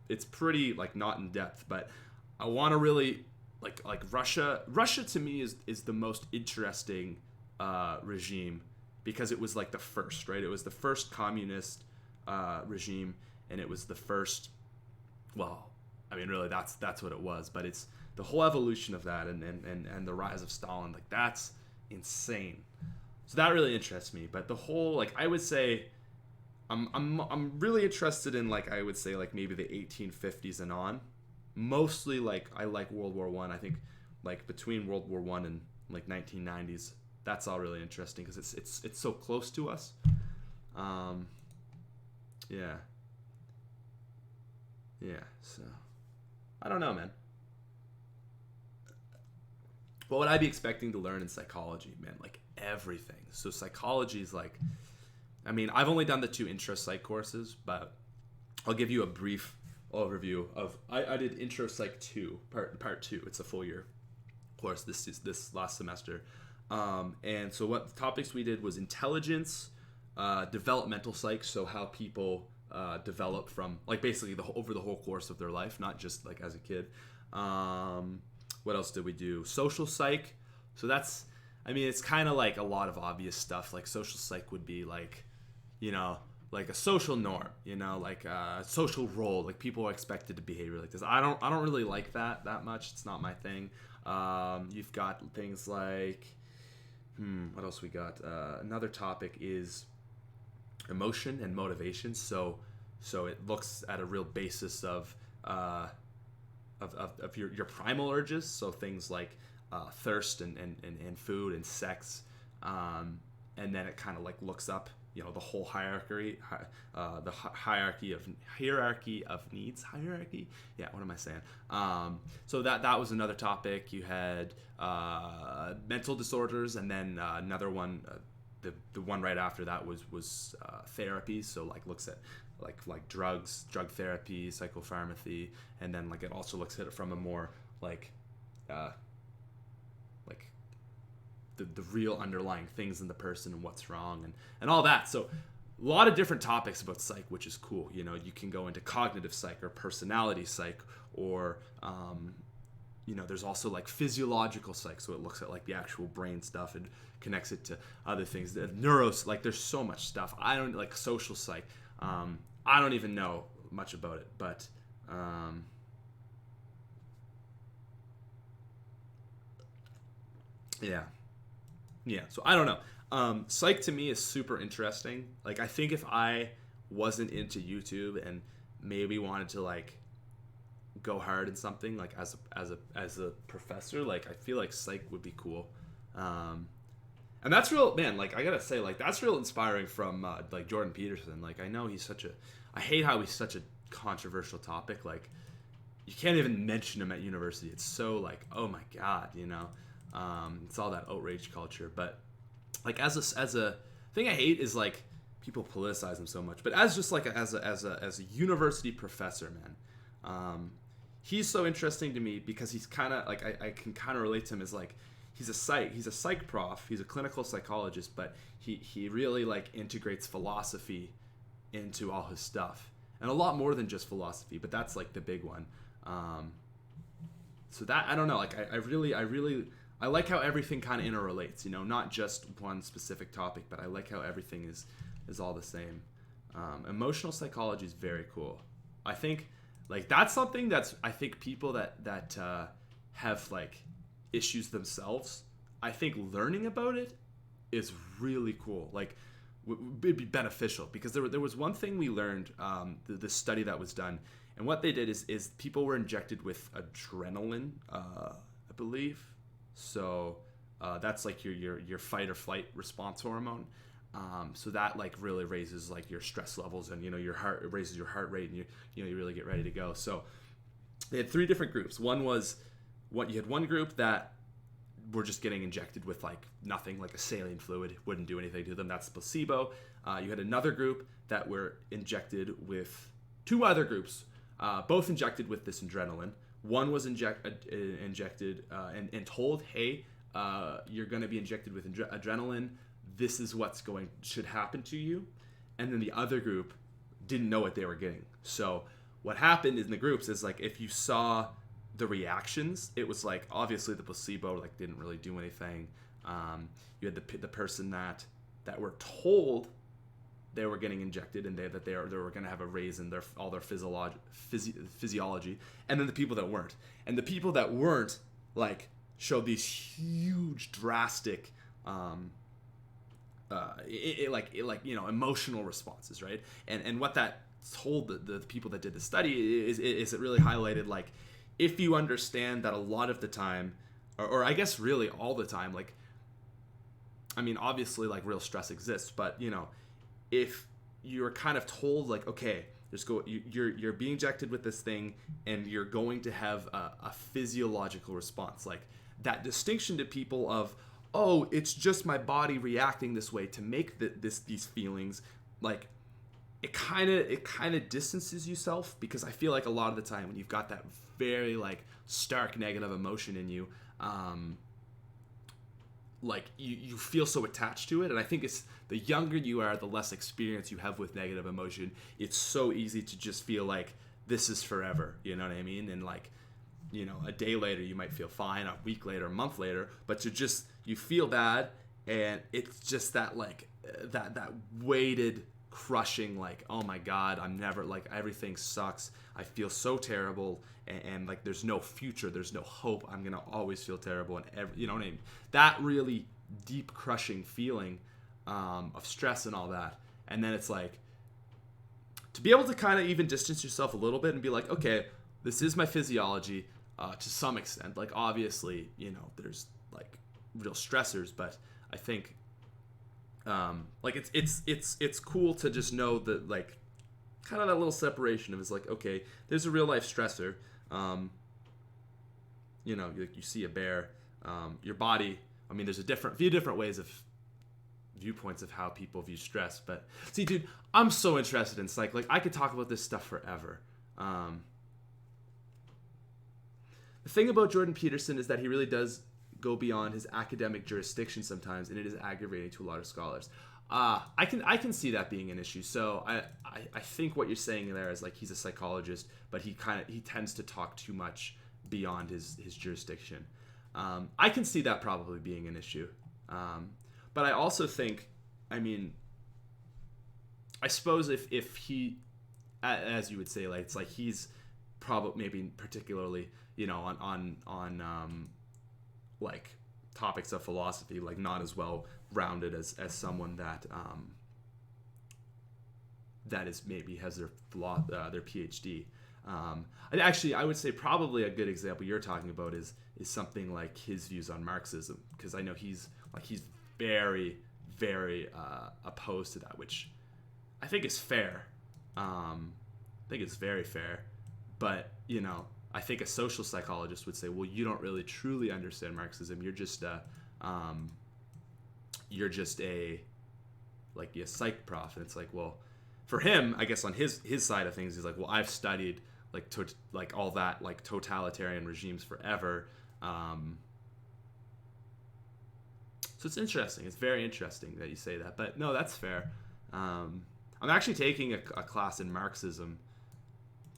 It's pretty like not in depth, but I want to really like Russia. Russia to me is the most interesting regime because it was like the first, right? It was the first communist regime, and it was the first. Well, I mean, really, that's what it was. But it's the whole evolution of that, and the rise of Stalin. Like that's insane. So that really interests me. But the whole, like, I would say, I'm really interested in, like, I would say, like, maybe the 1850s and on. Mostly, like, I like World War I. I think, like, between World War I and, like, 1990s, that's all really interesting because it's so close to us. Yeah. So I don't know, man. What would I be expecting to learn in psychology, man? Like everything. So psychology is like, I mean, I've only done the 2 intro psych courses, but I'll give you a brief overview of. I did intro psych 2 part 2. It's a full year course this last semester, and so what the topics we did was intelligence, developmental psych, so how people develop from like basically over the whole course of their life, not just like as a kid. What else did we do? Social psych. So that's, I mean, it's kind of like a lot of obvious stuff. Like social psych would be like, like a social norm, like a social role. Like people are expected to behave like this. I don't really like that much. It's not my thing. You've got things like, what else we got? Another topic is emotion and motivation. So it looks at a real basis of your primal urges, so things like thirst and food and sex, and then it kind of like looks up the whole hierarchy of needs. Yeah, what am I saying? So that was another topic. You had mental disorders, and then another one, the one right after that was therapy. So like looks at like drugs, drug therapy, psychopharmacy, and then like it also looks at it from a more like the real underlying things in the person and what's wrong and all that. So a lot of different topics about psych, which is cool. You can go into cognitive psych or personality psych, or there's also like physiological psych, so it looks at like the actual brain stuff and connects it to other things. The like there's so much stuff. I don't like social psych. I don't even know much about it, but yeah. So I don't know. Psych to me is super interesting. Like I think if I wasn't into YouTube and maybe wanted to like go hard in something like as a professor, like I feel like psych would be cool. And that's real, man. Like I gotta say, like that's real inspiring from like Jordan Peterson. Like I know I hate how he's such a controversial topic. Like you can't even mention him at university. It's so like, oh my god, it's all that outrage culture. But like as a thing I hate is like people politicize him so much. But as just like as a university professor, man, he's so interesting to me because he's kind of like I can kind of relate to him as like he's a psych prof, he's a clinical psychologist, but he really like integrates philosophy into all his stuff, and a lot more than just philosophy, but that's like the big one. So that I don't know, like I really like how everything kind of interrelates, not just one specific topic, but I like how everything is all the same. Emotional psychology is very cool. I think like that's something that's I think people that have like issues themselves, I think learning about it is really cool. Like it'd be beneficial because there was one thing we learned, the study that was done, and what they did is people were injected with adrenaline, I believe. So that's like your fight or flight response hormone. So that like really raises like your stress levels, and it raises your heart rate, and you really get ready to go. So they had 3 different groups. You had one group that were just getting injected with like nothing, like a saline fluid, wouldn't do anything to them. That's placebo. You had another group that were injected with 2 other groups, both injected with this adrenaline. One was injected and told, hey, you're going to be injected with adrenaline. This is what's should happen to you. And then the other group didn't know what they were getting. So what happened in the groups is like if you saw the reactions, it was like obviously the placebo like didn't really do anything. You had the person that were told they were getting injected and they were going to have a raise in all their physiology, and then the people that weren't. And the people that weren't like showed these huge drastic emotional responses, right? And what that told the people that did the study is it really highlighted like if you understand that a lot of the time, or I guess really all the time, like I mean obviously like real stress exists, but if you're kind of told like, okay, you're being injected with this thing and you're going to have a physiological response, like that distinction to people of, oh, it's just my body reacting this way to make these feelings, like it kind of distances yourself, because I feel like a lot of the time when you've got that very like stark negative emotion in you, like you feel so attached to it. And I think it's the younger you are, the less experience you have with negative emotion. It's so easy to just feel like this is forever, you know what I mean? And like, a day later you might feel fine, a week later, a month later, but you feel bad, and it's just that like that weighted crushing, like, oh my god, I'm never, like, everything sucks, I feel so terrible, and like there's no future, there's no hope, I'm gonna always feel terrible, and you know what I mean, that really deep crushing feeling of stress and all that. And then it's like to be able to kind of even distance yourself a little bit and be like, okay, this is my physiology to some extent. Like obviously there's like real stressors, but I think Like it's cool to just know that, like, kind of that little separation of, it's like, okay, there's a real life stressor. You know, you see a bear, your body. I mean, there's few different ways of viewpoints of how people view stress. But see, dude, I'm so interested in psych. Like, I could talk about this stuff forever. The thing about Jordan Peterson is that he really does go beyond his academic jurisdiction sometimes, and it is aggravating to a lot of scholars. I can see that being an issue. So I think what you're saying there is, like, he's a psychologist, but he tends to talk too much beyond his jurisdiction. I can see that probably being an issue. But I also think, I mean, I suppose if he, as you would say, like, it's like he's probably maybe particularly, you know, on like topics of philosophy, like, not as well rounded as someone that that is maybe has their PhD. I would say probably a good example you're talking about is something like his views on Marxism, because I know he's very, very opposed to that, which I think is fair. I think it's very fair, but, you know, I think a social psychologist would say, well, you don't really truly understand Marxism. You're just a psych prof. And it's like, well, for him, I guess on his side of things, he's like, well, I've studied all that, like, totalitarian regimes forever. So it's interesting. It's very interesting that you say that. But no, that's fair. I'm actually taking a class in Marxism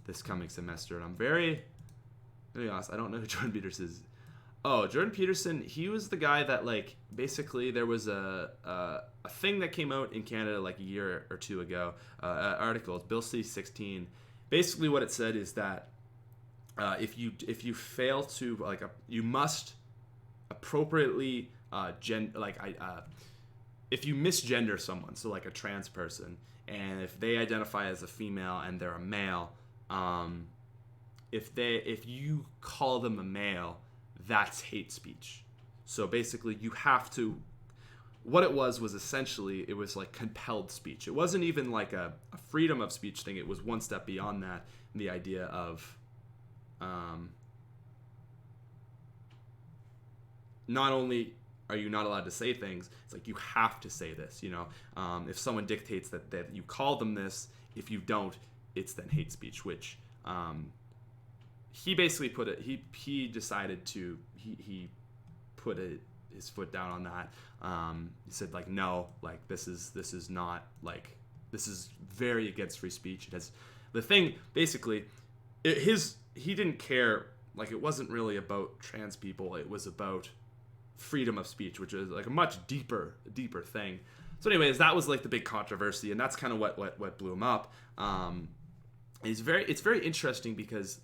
this coming semester, and I'm very honest, I don't know who Jordan Peterson is. Oh, Jordan Peterson, he was the guy that, like, basically there was a thing that came out in Canada like a year or two ago, an article, Bill C-16. Basically what it said is that if you fail to, like, you must appropriately if you misgender someone, so like a trans person, and if they identify as a female and they're a male, if you call them a male, that's hate speech. So basically you have to, what it was essentially, it was like compelled speech. It wasn't even like a freedom of speech thing. It was one step beyond that, the idea of not only are you not allowed to say things, it's like you have to say this, you know. If someone dictates that you call them this, if you don't, it's then hate speech, which he basically put it, he decided to, he put his foot down on that. He said, like, no, like, this is not, like, this is very against free speech. It has, the thing, basically, he didn't care, like, it wasn't really about trans people, it was about freedom of speech, which is like a much deeper thing. So anyways, that was like the big controversy, and that's kind of what blew him up. It's very interesting because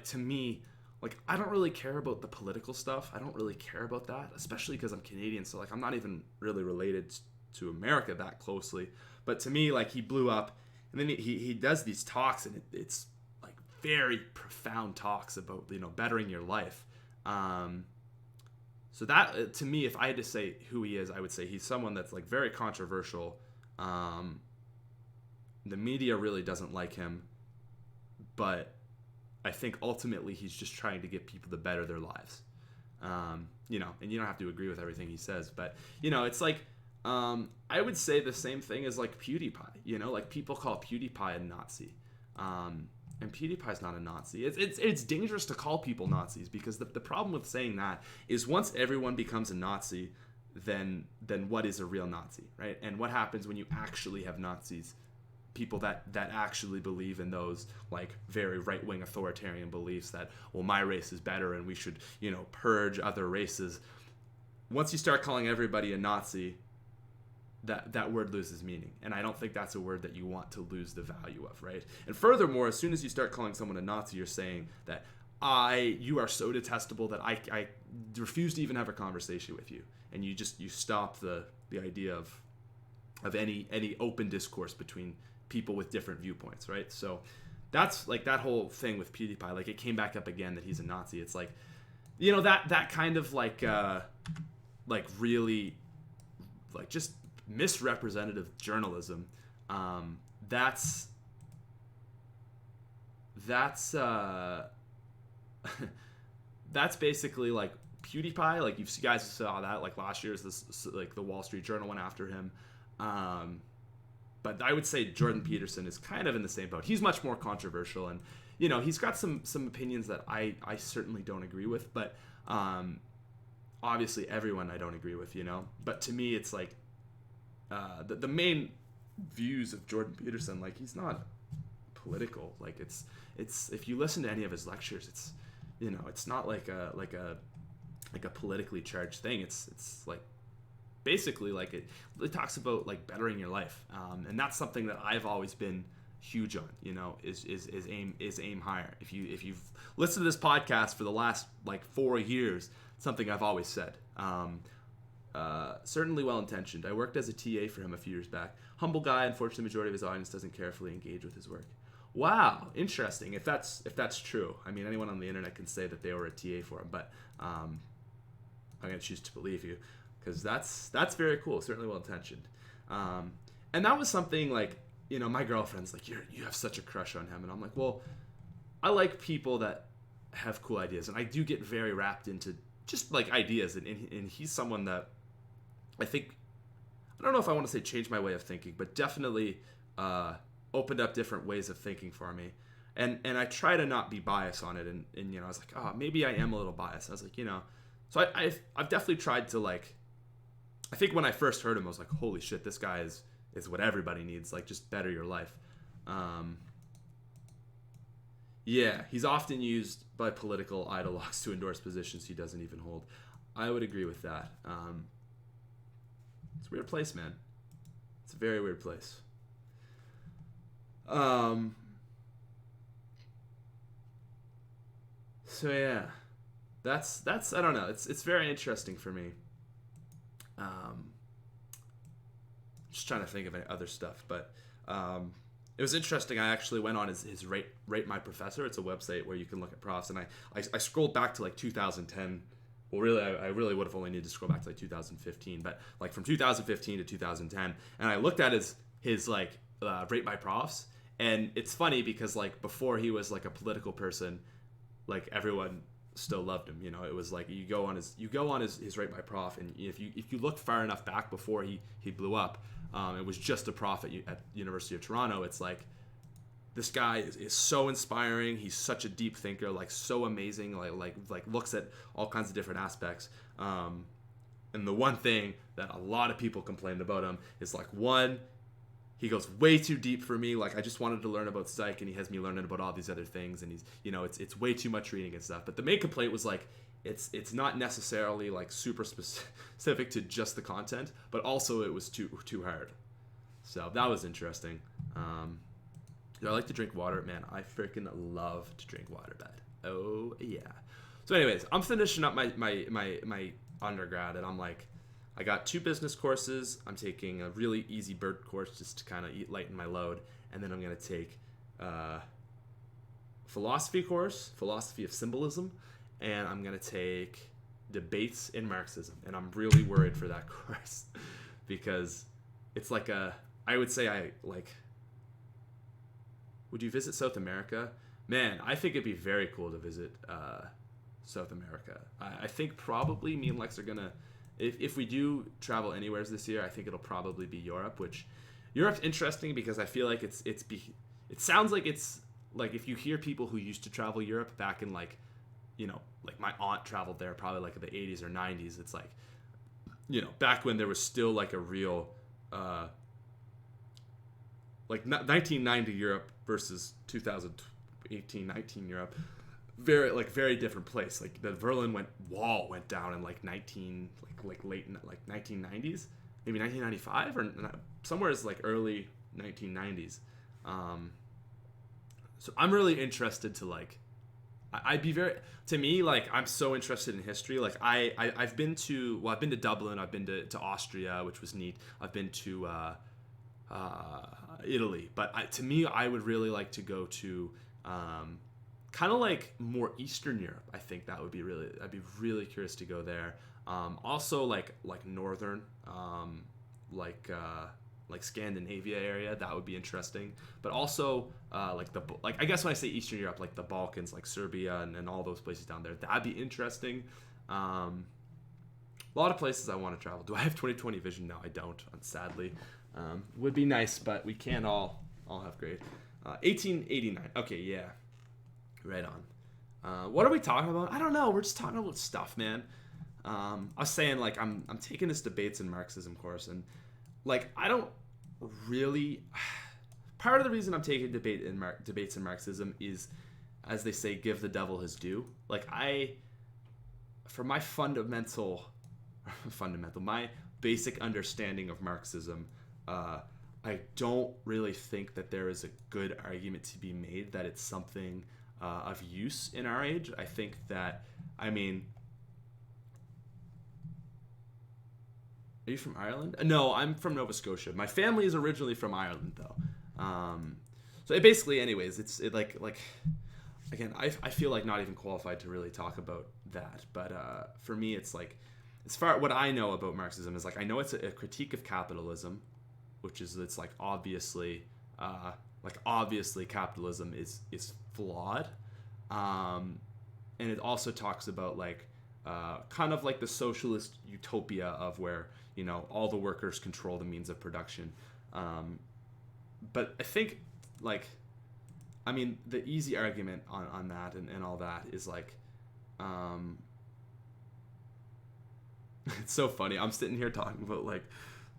to me, like, I don't really care about the political stuff. I don't really care about that, especially because I'm Canadian, so, like, I'm not even really related to America that closely. But to me, like, he blew up, and then he does these talks, and it's like very profound talks about, you know, bettering your life. So that, to me, if I had to say who he is, I would say he's someone that's, like, very controversial. The media really doesn't like him, but I think ultimately he's just trying to get people to better their lives. You know, and you don't have to agree with everything he says, but, you know, it's like, I would say the same thing as, like, PewDiePie, you know, like, people call PewDiePie a Nazi. And PewDiePie's not a Nazi. It's dangerous to call people Nazis, because the problem with saying that is once everyone becomes a Nazi, then what is a real Nazi, right? And what happens when you actually have Nazis, people that actually believe in those, like, very right-wing authoritarian beliefs that, well, my race is better and we should, you know, purge other races. Once you start calling everybody a Nazi, that word loses meaning, and I don't think that's a word that you want to lose the value of, right? And furthermore, as soon as you start calling someone a Nazi, you're saying that you are so detestable that I refuse to even have a conversation with you, and you stop the idea of any open discourse between people with different viewpoints, right? So that's, like, that whole thing with PewDiePie, like, it came back up again that he's a Nazi. It's like, you know, that kind of like really, like, just misrepresentative journalism. That's that's basically like PewDiePie. Like, you guys saw that, like, last year's this, like, the Wall Street Journal went after him. But I would say Jordan Peterson is kind of in the same boat. He's much more controversial, and he's got some opinions that I certainly don't agree with, but obviously everyone I don't agree with, But to me, it's like the main views of Jordan Peterson, like, he's not political. Like, it's if you listen to any of his lectures, it's it's not like a politically charged thing. It's like, basically, like, it talks about, like, bettering your life, and that's something that I've always been huge on. Is aim higher. If you've listened to this podcast for the last, like, 4 years, something I've always said. Certainly well intentioned. I worked as a TA for him a few years back. Humble guy. Unfortunately, the majority of his audience doesn't carefully engage with his work. Wow, interesting. If that's true, I mean, anyone on the internet can say that they were a TA for him, but I'm gonna choose to believe you, because that's very cool. Certainly well intentioned. And that was something, like, my girlfriend's like, you have such a crush on him, and I'm like, well, I like people that have cool ideas, and I do get very wrapped into just, like, ideas, and he's someone that I think, I don't know if I want to say changed my way of thinking, but definitely opened up different ways of thinking for me. And I try to not be biased on it. And I was like, oh, maybe I am a little biased. I was like, so I've definitely tried to, like, I think when I first heard him, I was like, holy shit, this guy is what everybody needs. Like, just better your life. Yeah, he's often used by political ideologues to endorse positions he doesn't even hold. I would agree with that. It's a weird place, man. It's a very weird place. So yeah, that's I don't know. It's very interesting for me. Just trying to think of any other stuff, but it was interesting. I actually went on his Rate My Professor. It's a website where you can look at profs, and I scrolled back to, like, 2010. Well, really, I really would have only needed to scroll back to, like, 2015, but, like, from 2015 to 2010, and I looked at his like Rate My Profs, and it's funny because, like, before he was, like, a political person, like, everyone still loved him. It was like, you go on his Rate My Prof, and if you look far enough back before he blew up, it was just a prof at University of Toronto. It's like, this guy is so inspiring. He's such a deep thinker, like, so amazing, like looks at all kinds of different aspects. And the one thing that a lot of people complained about him is, like, one, he goes way too deep for me. Like, I just wanted to learn about psych, and he has me learning about all these other things, and he's, it's way too much reading and stuff. But the main complaint was, like, it's not necessarily, like, super specific to just the content, but also it was too hard. So that was interesting. I like to drink water, man. I freaking love to drink water, bud. Oh yeah. So anyways, I'm finishing up my undergrad, and I'm like, I got 2 business courses. I'm taking a really easy bird course just to kind of lighten my load, and then I'm gonna take philosophy course, philosophy of symbolism, and I'm gonna take debates in Marxism. And I'm really worried for that course because it's like I would say would you visit South America? Man, I think it'd be very cool to visit South America. I think probably me and Lex are gonna, if we do travel anywhere this year, I think it'll probably be Europe. Which Europe's interesting because I feel like it sounds like it's like, if you hear people who used to travel Europe back in, like, like my aunt traveled there probably like in the 80s or 90s. It's like, back when there was still, like, a real like 1990 Europe versus 2018-19 Europe, very different place. Like, the Berlin Wall went down in, like, late 1990s, maybe 1995 or somewhere is, like, early 1990s. So I'm really interested to, like, to me, like, I'm so interested in history. Like, I've been to Dublin, I've been to Austria, which was neat. I've been to Italy, but to me, I would really like to go to kind of like more Eastern Europe. I think that would be I'd be really curious to go there. Also like Northern like Scandinavia area. That would be interesting. But also like I guess when I say Eastern Europe, like the Balkans, like Serbia and all those places down there, that'd be interesting. A lot of places I want to travel. Do I have 20/20 vision? No, I don't, sadly. Would be nice, but we can't all have great. 1889. Okay, yeah. Right on. What are we talking about? I don't know. We're just talking about stuff, man. I was saying, like, I'm taking this debates in Marxism course, and like I don't really. Part of the reason I'm taking debates in Marxism is, as they say, give the devil his due. Like for my my basic understanding of Marxism, I don't really think that there is a good argument to be made that it's something of use in our age. I think that, I mean, are you from Ireland? No, I'm from Nova Scotia. My family is originally from Ireland, though. So it basically, anyways, it like again, I feel like not even qualified to really talk about that. But for me, it's like, as far what I know about Marxism is like, I know it's a critique of capitalism, which is, it's like obviously capitalism is flawed, and it also talks about like kind of like the socialist utopia of where, you know, all the workers control the means of production. But I think, like, I mean, the easy argument on that and all that is like, it's so funny. I'm sitting here talking about like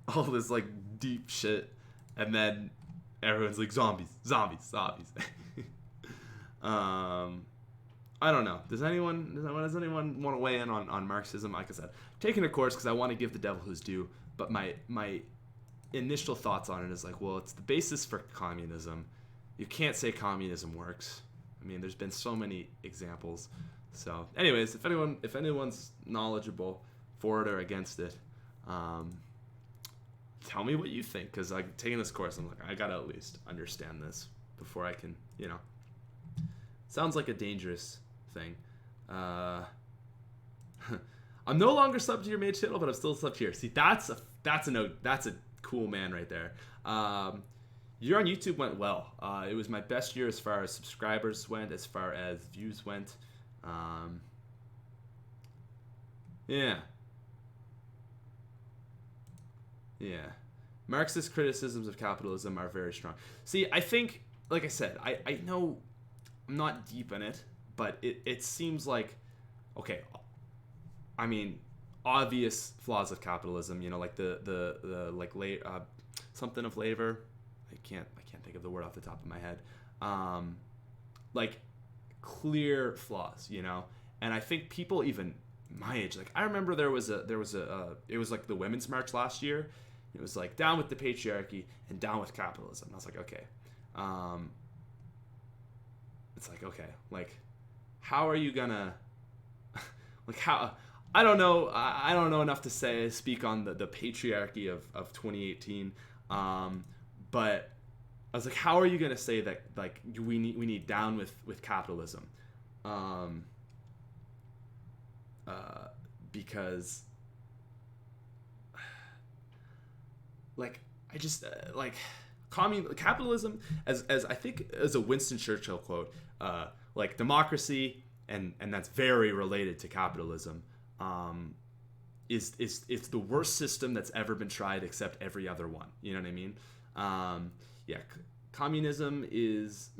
all this like deep shit, and then everyone's like zombies. I don't know. Does anyone want to weigh in on Marxism? Like I said, taking a course because I want to give the devil his due, but my initial thoughts on it is like, well, it's the basis for communism. You can't say communism works. I mean, there's been so many examples. So, anyways, if anyone's knowledgeable for it or against it, tell me what you think, because like taking this course, I'm like, I gotta at least understand this before I can, you know. Sounds like a dangerous thing. I'm no longer sub to your main channel, but I'm still sub here. See, that's a cool man right there. Year on YouTube went well. It was my best year as far as subscribers went, as far as views went. Yeah. Marxist criticisms of capitalism are very strong. See, I think, like I said, I know I'm not deep in it, but it seems like, okay, I mean, obvious flaws of capitalism, you know, like the like something of labor. I can't think of the word off the top of my head. Like clear flaws, you know, and I think people even my age, like I remember it was like the Women's March last year. It was like down with the patriarchy and down with capitalism. And I was like, okay, it's like, okay, like how are you gonna like how I don't know enough to speak on the patriarchy of 2018, but I was like, how are you gonna say that like we need down with capitalism, because like I just like capitalism as I think as a Winston Churchill quote, like democracy and that's very related to capitalism, is it's the worst system that's ever been tried except every other one. You know what I mean? Yeah, Marxism is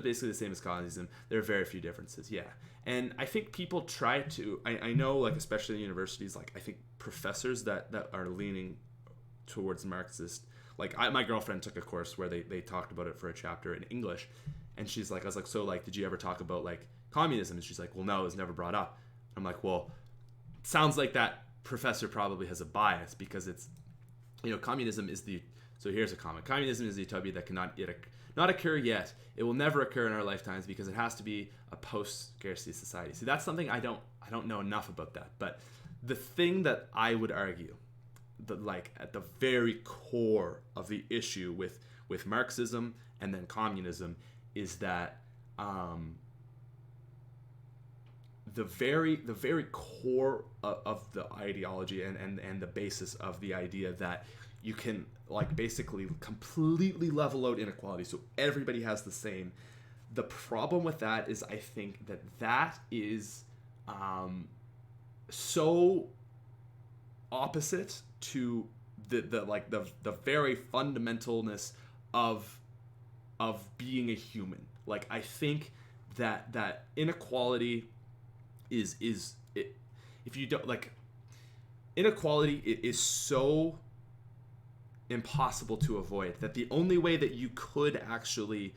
basically the same as communism. There are very few differences. Yeah, and I think people try to. I know, like especially in universities, like I think professors that are leaning towards Marxist. Like my girlfriend took a course where they talked about it for a chapter in English, and she's like, I was like, so like, did you ever talk about like communism? And she's like, well, no, it was never brought up. I'm like, well, it sounds like that professor probably has a bias because it's, you know, communism is the. So here's a comment. Communism is the utopia that cannot not occur yet. It will never occur in our lifetimes because it has to be a post-scarcity society. See, that's something I don't know enough about that. But the thing that I would argue, that like at the very core of the issue with Marxism and then communism is that the very core of the ideology and the basis of the idea that you can like basically completely level out inequality so everybody has the same. The problem with that is I think that is so opposite to the very fundamentalness of being a human. Like I think that inequality is it, if you don't like inequality, it is so impossible to avoid that the only way that you could actually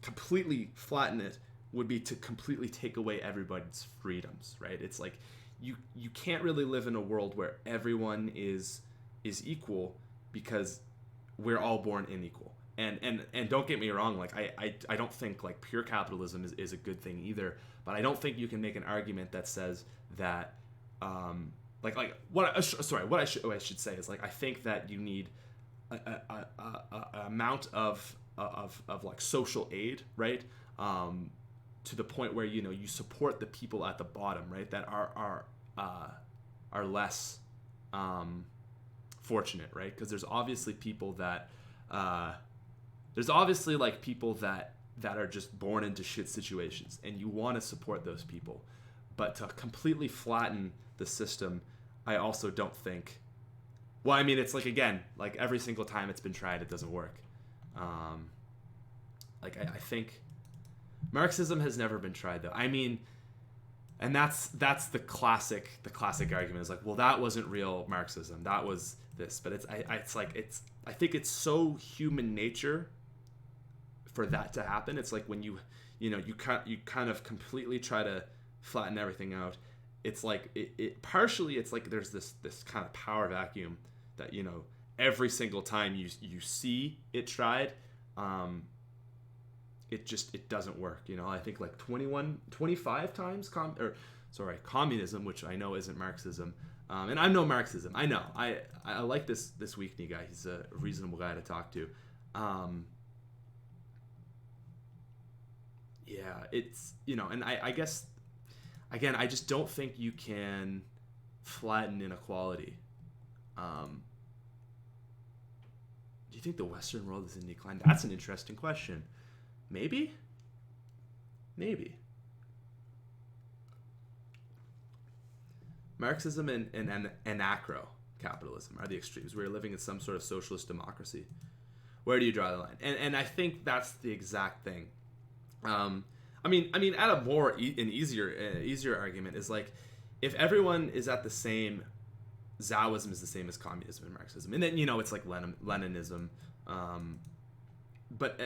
completely flatten it would be to completely take away everybody's freedoms, right? It's like you can't really live in a world where everyone is equal because we're all born unequal. And don't get me wrong, like I don't think like pure capitalism is a good thing either, but I don't think you can make an argument that says that what I should say is like I think that you need a amount of like social aid, right? To the point where you support the people at the bottom, right? That are less fortunate, right? Because there's obviously people that that are just born into shit situations, and you want to support those people, but to completely flatten the system, I also don't think. Well, I mean, it's like again, like every single time it's been tried, it doesn't work. I think Marxism has never been tried, though. I mean, and that's the classic argument is like, well, that wasn't real Marxism. That was this, but I think it's so human nature for that to happen. It's like when you kind of completely try to flatten everything out. It's like it partially it's like there's this kind of power vacuum that every single time you see it tried, it doesn't work. I think like 25 times communism, which I know isn't Marxism, and I'm no Marxism. I know I like this Weekney guy. He's a reasonable guy to talk to. Yeah, it's and I guess again I just don't think you can flatten inequality. Do you think the Western world is in decline? That's an interesting question. Maybe. Marxism and anarcho-capitalism are the extremes. We're living in some sort of socialist democracy. Where do you draw the line? And I think that's the exact thing. I mean, at a more an easier argument is like, if everyone is at the same, Taoism is the same as communism and Marxism, and then it's like Leninism. But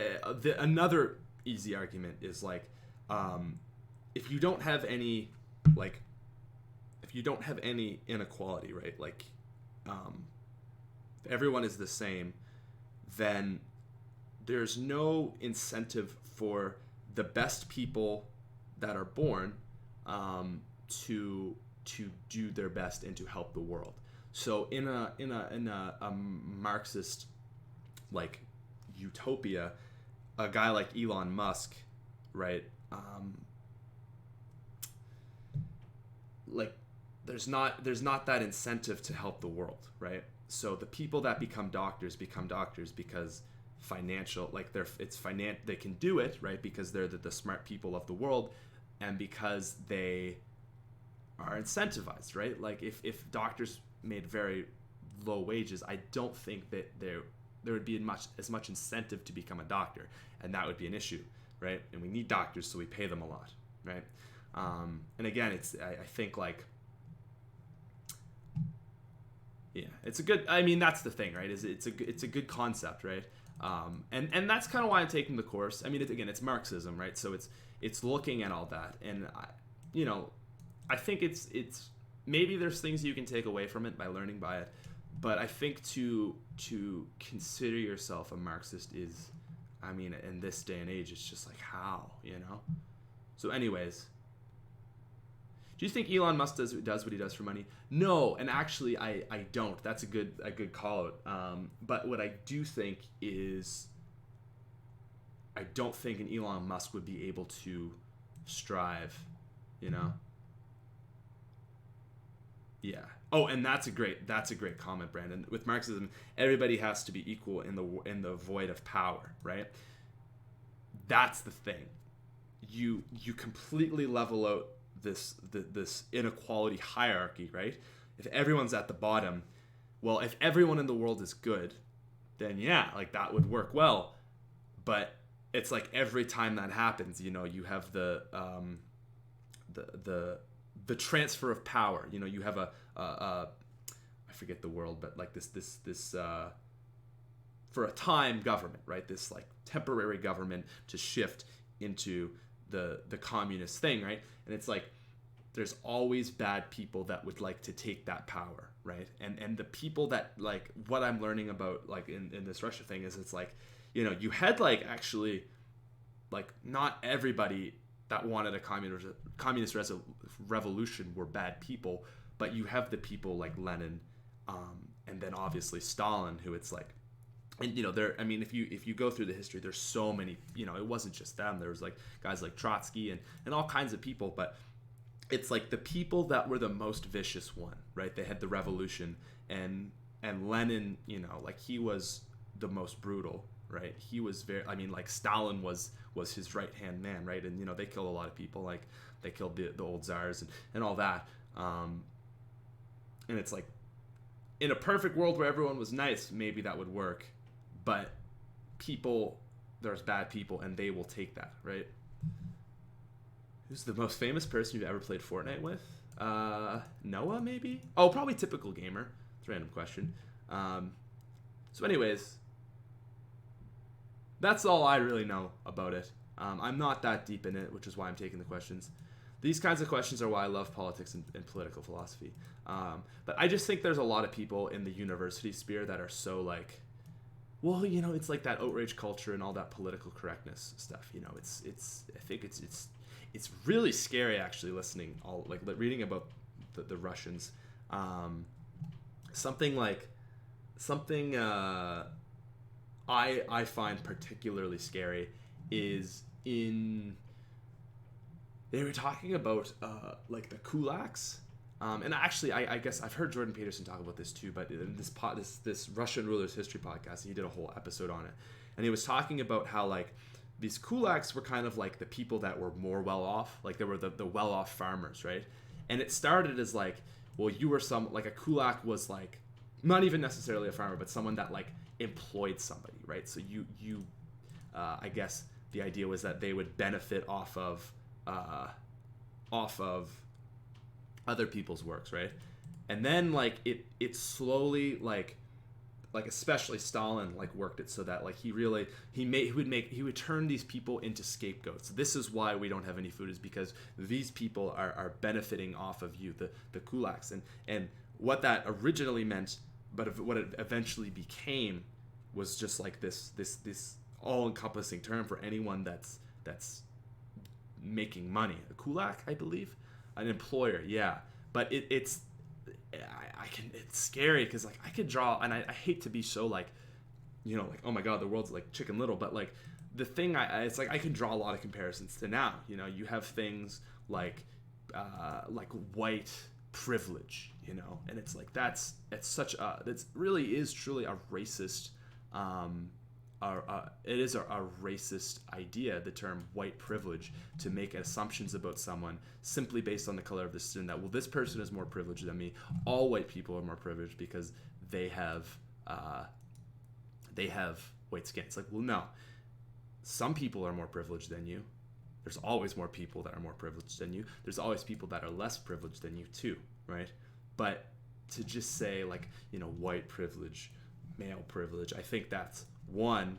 another easy argument is like, if you don't have any inequality, right? Like, if everyone is the same, then there's no incentive for the best people that are born to do their best and to help the world. So in a Marxist like utopia, a guy like Elon Musk, right? Like there's not that incentive to help the world, right? So the people that become doctors because financial, like they can do it, right? Because they're the smart people of the world, and because they are incentivized, right? Like if doctors made very low wages, I don't think that there would be as much incentive to become a doctor, and that would be an issue, right? And we need doctors, so we pay them a lot, right? And again, I think like, yeah, it's a good. I mean, that's the thing, right? Is it's a good concept, right? And that's kind of why I'm taking the course. I mean, it's Marxism, right? So it's looking at all that, and I think it's maybe there's things you can take away from it by learning by it, but I think to consider yourself a Marxist is, I mean, in this day and age, it's just like how, So anyways, do you think Elon Musk does what he does for money? No, and actually I don't. That's a good call out. But what I do think is, I don't think an Elon Musk would be able to strive, Yeah. Oh, and that's a great comment, Brandon. With Marxism, everybody has to be equal in the void of power, right? That's the thing. You completely level out this inequality hierarchy, right? If everyone's at the bottom, well, if everyone in the world is good, then yeah, like that would work well. But it's like every time that happens, you know, you have the transfer of power. You know, you have I forget the word, but like this for a time government, right? This like temporary government to shift into the communist thing, right? And it's like there's always bad people that would like to take that power, right? And the people that, like, what I'm learning about like in this Russia thing is, it's like, you know, you had like actually like not everybody that wanted a communist revolution were bad people, but you have the people like Lenin, and then obviously Stalin, who it's like, and you know, there, I mean, if you go through the history, there's so many, you know, it wasn't just them. There was like guys like Trotsky and all kinds of people, but it's like the people that were the most vicious one, right? They had the revolution, and Lenin, you know, like he was the most brutal, right? He was very, I mean, like Stalin was his right hand man, right? And you know, they killed a lot of people, like they killed the old czars and all that. And it's like, in a perfect world where everyone was nice, maybe that would work, but there's bad people, and they will take that, right? Who's the most famous person you've ever played Fortnite with? Noah, maybe? Oh, probably Typical Gamer. It's a random question. So anyways, that's all I really know about it. I'm not that deep in it, which is why I'm taking the questions. These kinds of questions are why I love politics and political philosophy. But I just think there's a lot of people in the university sphere that are so like, well, you know, it's like that outrage culture and all that political correctness stuff. You know, I think it's really scary actually listening, reading about the Russians. Something I find particularly scary is they were talking about like the kulaks. And actually, I guess I've heard Jordan Peterson talk about this too, but in this Russian Rulers History podcast, he did a whole episode on it. And he was talking about how like these kulaks were kind of like the people that were more well off, like they were the well off farmers, right? And it started as like, well, you were like a kulak was like not even necessarily a farmer, but someone that like employed somebody, right? So you I guess the idea was that they would benefit off of other people's works, right? And then like it slowly like especially Stalin like worked it so that like he would turn these people into scapegoats. This is why we don't have any food, is because these people are benefiting off of you, the kulaks. And what that originally meant, but what it eventually became, was just like this all-encompassing term for anyone that's making money. A kulak, I believe, an employer, yeah. But it's scary because like I could draw, and I hate to be so like, you know, like, oh my god, the world's like Chicken Little, but like the thing it's like I can draw a lot of comparisons to now. You know, you have things like white privilege, you know, and it's like that's really is truly a racist it is a racist idea, the term white privilege, to make assumptions about someone simply based on the color of the skin, that, well, this person is more privileged than me. All white people are more privileged because they have white skin. It's like, well, no. Some people are more privileged than you. There's always more people that are more privileged than you. There's always people that are less privileged than you too, right? But to just say like, you know, white privilege, male privilege, I think that's, one,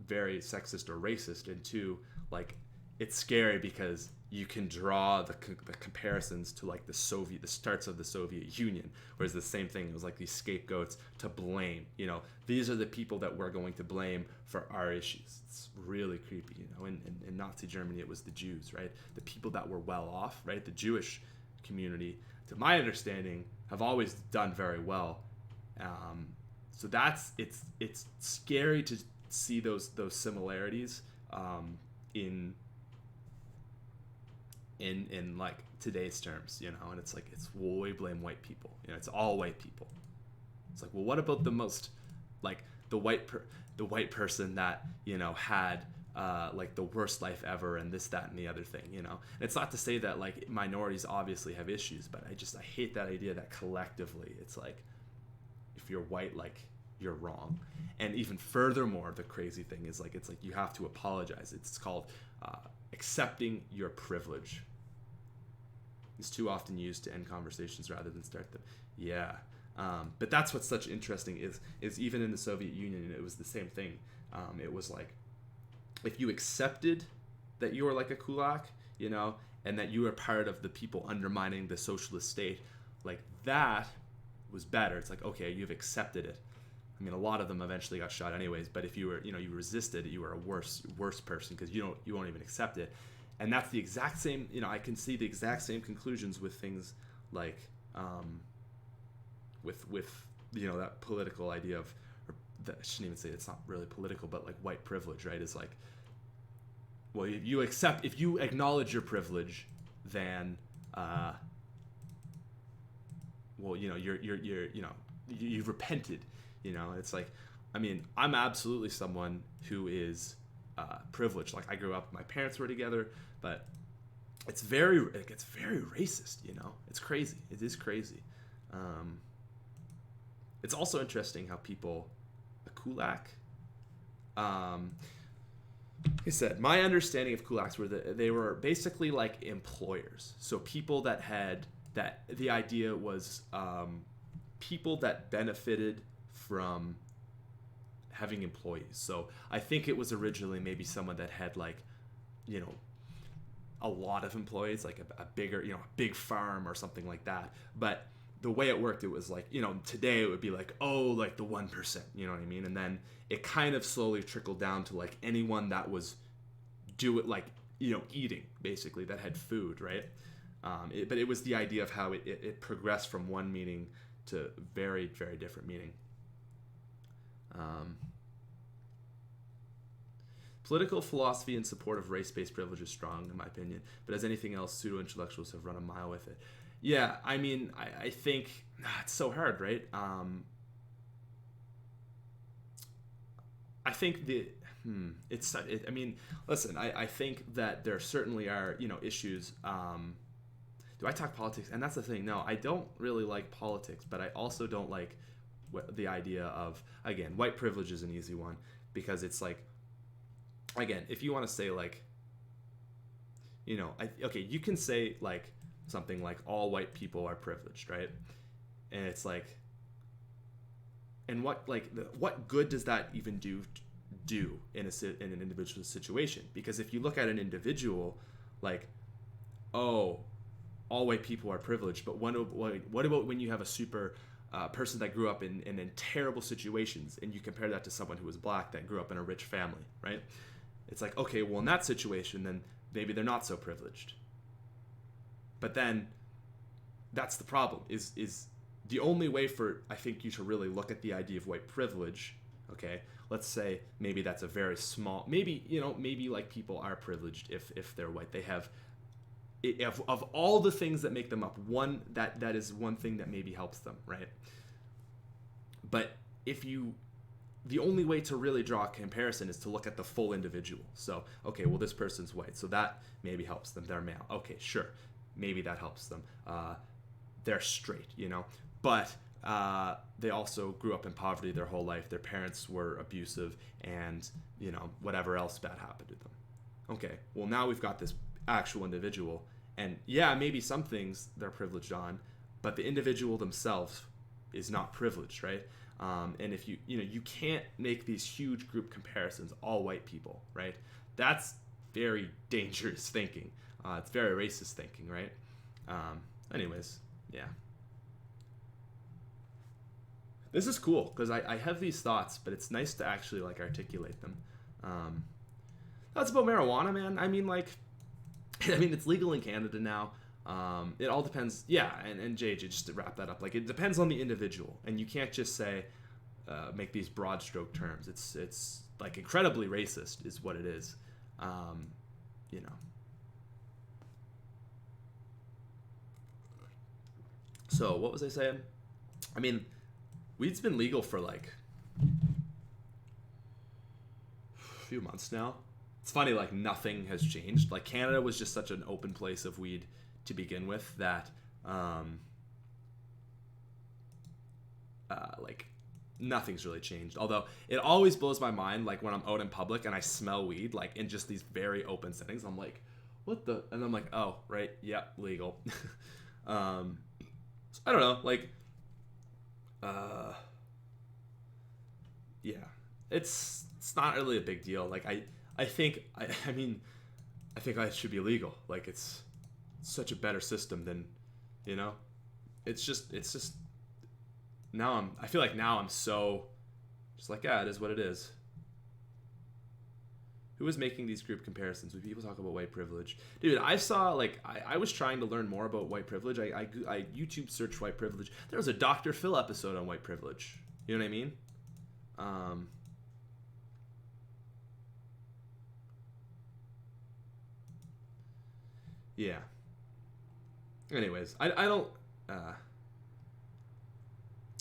very sexist or racist, and two, like, it's scary because you can draw the comparisons to like the starts of the Soviet Union, whereas the same thing, it was like these scapegoats to blame. You know, these are the people that we're going to blame for our issues. It's really creepy, you know. In Nazi Germany, it was the Jews, right? The people that were well off, right? The Jewish community, to my understanding, have always done very well. So it's scary to see those similarities in in like today's terms, you know, and it's like, well, we blame white people, you know, it's all white people. It's like, well, what about the most, like the white person that, you know, had like the worst life ever and this, that, and the other thing, you know? And it's not to say that like minorities obviously have issues, but I hate that idea that collectively it's like, if you're white, like you're wrong. And even furthermore, the crazy thing is like, it's like you have to apologize. It's called accepting your privilege. It's too often used to end conversations rather than start them. Yeah. But that's what's such interesting is even in the Soviet Union, it was the same thing. It was like, if you accepted that you were like a kulak, you know, and that you were part of the people undermining the socialist state, like that was better. It's like, okay, you've accepted it. I mean, a lot of them eventually got shot anyways, but if you were, you know, you resisted, you were a worse person because you won't even accept it. And that's the exact same, you know, I can see the exact same conclusions with things like, with you know, that political idea of, or I shouldn't even say it's not really political, but like white privilege, right? Is like, well, if you acknowledge your privilege, then, well, you know, you've repented, you know. It's like, I mean, I'm absolutely someone who is privileged. Like I grew up, my parents were together, but it's very racist, you know. It's crazy. It is crazy. It's also interesting how people, a kulak, like I said, my understanding of kulaks were that they were basically like employers. So people that had, that the idea was people that benefited from having employees. So I think it was originally maybe someone that had like, you know, a lot of employees, like a bigger, you know, a big farm or something like that. But the way it worked, it was like, you know, today it would be like, oh, like the 1%, you know what I mean? And then it kind of slowly trickled down to like anyone that was like, you know, eating basically, that had food, right? But it was the idea of how it progressed from one meaning to very, very different meaning. Political philosophy in support of race-based privilege is strong, in my opinion, but as anything else, pseudo-intellectuals have run a mile with it. Yeah, I mean, I think it's so hard, right? I think I mean, listen, I think that there certainly are, you know, issues. Do I talk politics? And that's the thing. No, I don't really like politics, but I also don't like the idea of, again, white privilege is an easy one because it's like, again, if you want to say like, you know, okay, you can say like something like all white people are privileged, right? And it's like, and what good does that even do in an individual situation? Because if you look at an individual, like, oh, all white people are privileged, but what about when you have a super person that grew up in terrible situations, and you compare that to someone who was black that grew up in a rich family, right? It's like, okay, well, in that situation, then maybe they're not so privileged. But then that's the problem, is the only way for, I think, you to really look at the idea of white privilege, okay, let's say maybe that's a very small, maybe, you know, maybe like people are privileged if they're white. They have, of all the things that make them up, one that is one thing that maybe helps them, right? But the only way to really draw a comparison is to look at the full individual. So, okay, well, this person's white, so that maybe helps them. They're male. Okay, sure. Maybe that helps them. They're straight, you know. But they also grew up in poverty their whole life. Their parents were abusive and, you know, whatever else bad happened to them. Okay, well, now we've got this actual individual. And yeah, maybe some things they're privileged on, but the individual themselves is not privileged, right? And if you can't make these huge group comparisons, all white people, right? That's very dangerous thinking. It's very racist thinking, right? Anyways, yeah. This is cool because I have these thoughts, but it's nice to actually like articulate them. That's about marijuana, man. I mean, like, it's legal in Canada now. It all depends. Yeah, and JJ, just to wrap that up, like, it depends on the individual, and you can't just say make these broad stroke terms. It's like incredibly racist is what it is. You know. So what was I saying? I mean, weed's been legal for like a few months now. It's funny, like nothing has changed. Like Canada was just such an open place of weed to begin with that like nothing's really changed. Although it always blows my mind, like when I'm out in public and I smell weed, like in just these very open settings, I'm like, what the? And I'm like, oh, right, yeah, legal. So I don't know, like, yeah, it's not really a big deal. Like I think I should be legal. Like it's such a better system than, you know, it's just now I feel like now I'm so just like, yeah, it is what it is. Who was making these group comparisons? When people talk about white privilege, dude, I saw like I was trying to learn more about white privilege. I YouTube searched white privilege. There was a Dr. Phil episode on white privilege. You know what I mean? Yeah. Anyways, I don't.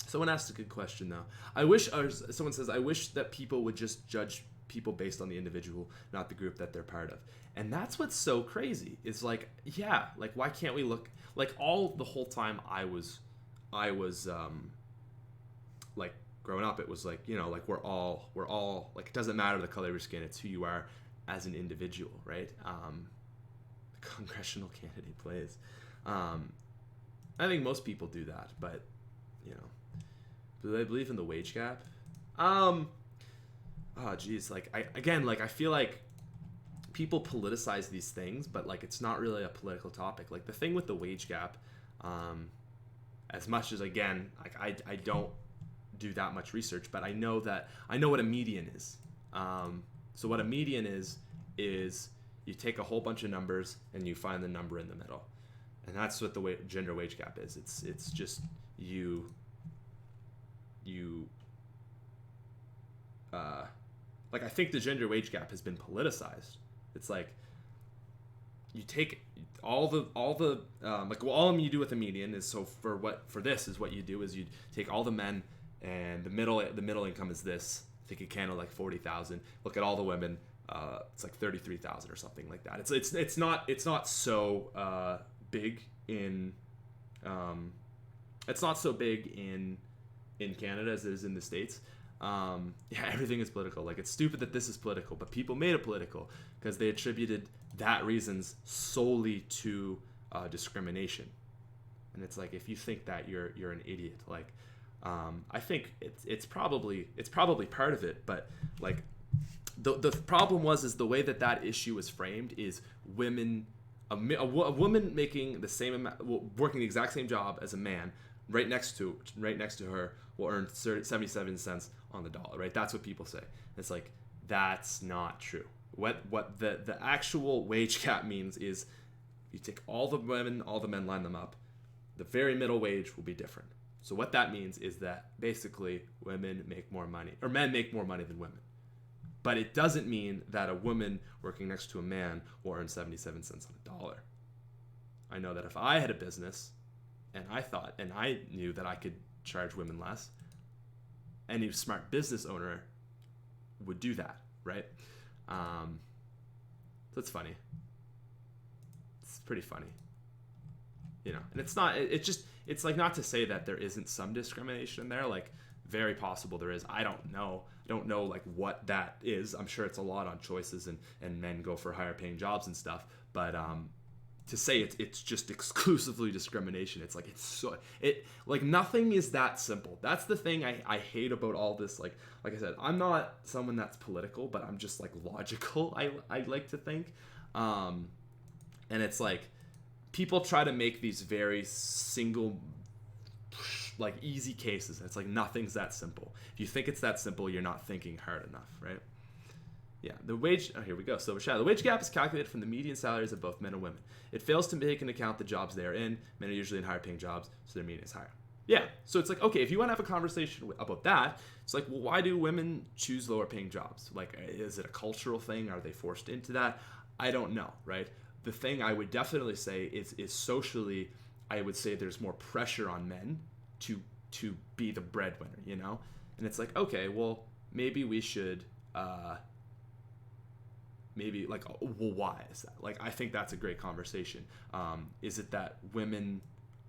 Someone asked a good question though. Someone says, I wish that people would just judge people based on the individual, not the group that they're part of. And that's what's so crazy. It's like, yeah, like why can't we look like the whole time I was like growing up, it was like, you know, like we're all like, it doesn't matter the color of your skin, it's who you are as an individual, right? The congressional candidate plays. I think most people do that, but you know, do they believe in the wage gap? Oh geez, like I feel like people politicize these things, but like it's not really a political topic. Like the thing with the wage gap, as much as again, like I don't do that much research, but I know what a median is. So what a median is you take a whole bunch of numbers and you find the number in the middle, and that's what the gender wage gap is. It's just you like I think the gender wage gap has been politicized. It's like you take all the like all you do with a median is, so for this is what you do is you take all the men and the middle income is this. Take a candle like 40,000. Look at all the women. It's like 33,000 or something like that. It's not so big in it's not so big in Canada as it is in the States. Yeah, everything is political. Like it's stupid that this is political, but people made it political because they attributed that reasons solely to discrimination. And it's like, if you think that, you're an idiot. Like I think it's probably part of it, but like the problem is the way that issue was framed is women, a woman making the same amount, working the exact same job as a man right next to her will earn 77 cents on the dollar, right? That's what people say. It's like, that's not true. What the actual wage gap means is you take all the women, all the men, line them up, the very middle wage will be different. So what that means is that basically women make more money, or men make more money than women. But it doesn't mean that a woman working next to a man will earn 77 cents on a dollar. I know that if I had a business and I knew that I could charge women less, any smart business owner would do that, right? So it's funny. It's pretty funny, you know. And it's not. It's like, not to say that there isn't some discrimination there. Like, very possible there is. I don't know. I don't know like what that is. I'm sure it's a lot on choices and men go for higher paying jobs and stuff. But to say it's just exclusively discrimination, it's like nothing is that simple. That's the thing I hate about all this. Like I said, I'm not someone that's political, but I'm just like logical. I like to think, and it's like people try to make these very single, like easy cases. It's like nothing's that simple. If you think it's that simple, you're not thinking hard enough, right? Yeah, the wage. Oh, here we go. So, the wage gap is calculated from the median salaries of both men and women. It fails to take into account the jobs they are in. Men are usually in higher paying jobs, so their median is higher. Yeah, so it's like, okay, if you want to have a conversation about that, it's like, well, why do women choose lower paying jobs? Like, is it a cultural thing? Are they forced into that? I don't know, right? The thing I would definitely say is socially, I would say there's more pressure on men to be the breadwinner, you know? And it's like, okay, well, maybe we should, maybe like, well, why is that? Like, I think that's a great conversation. Is it that women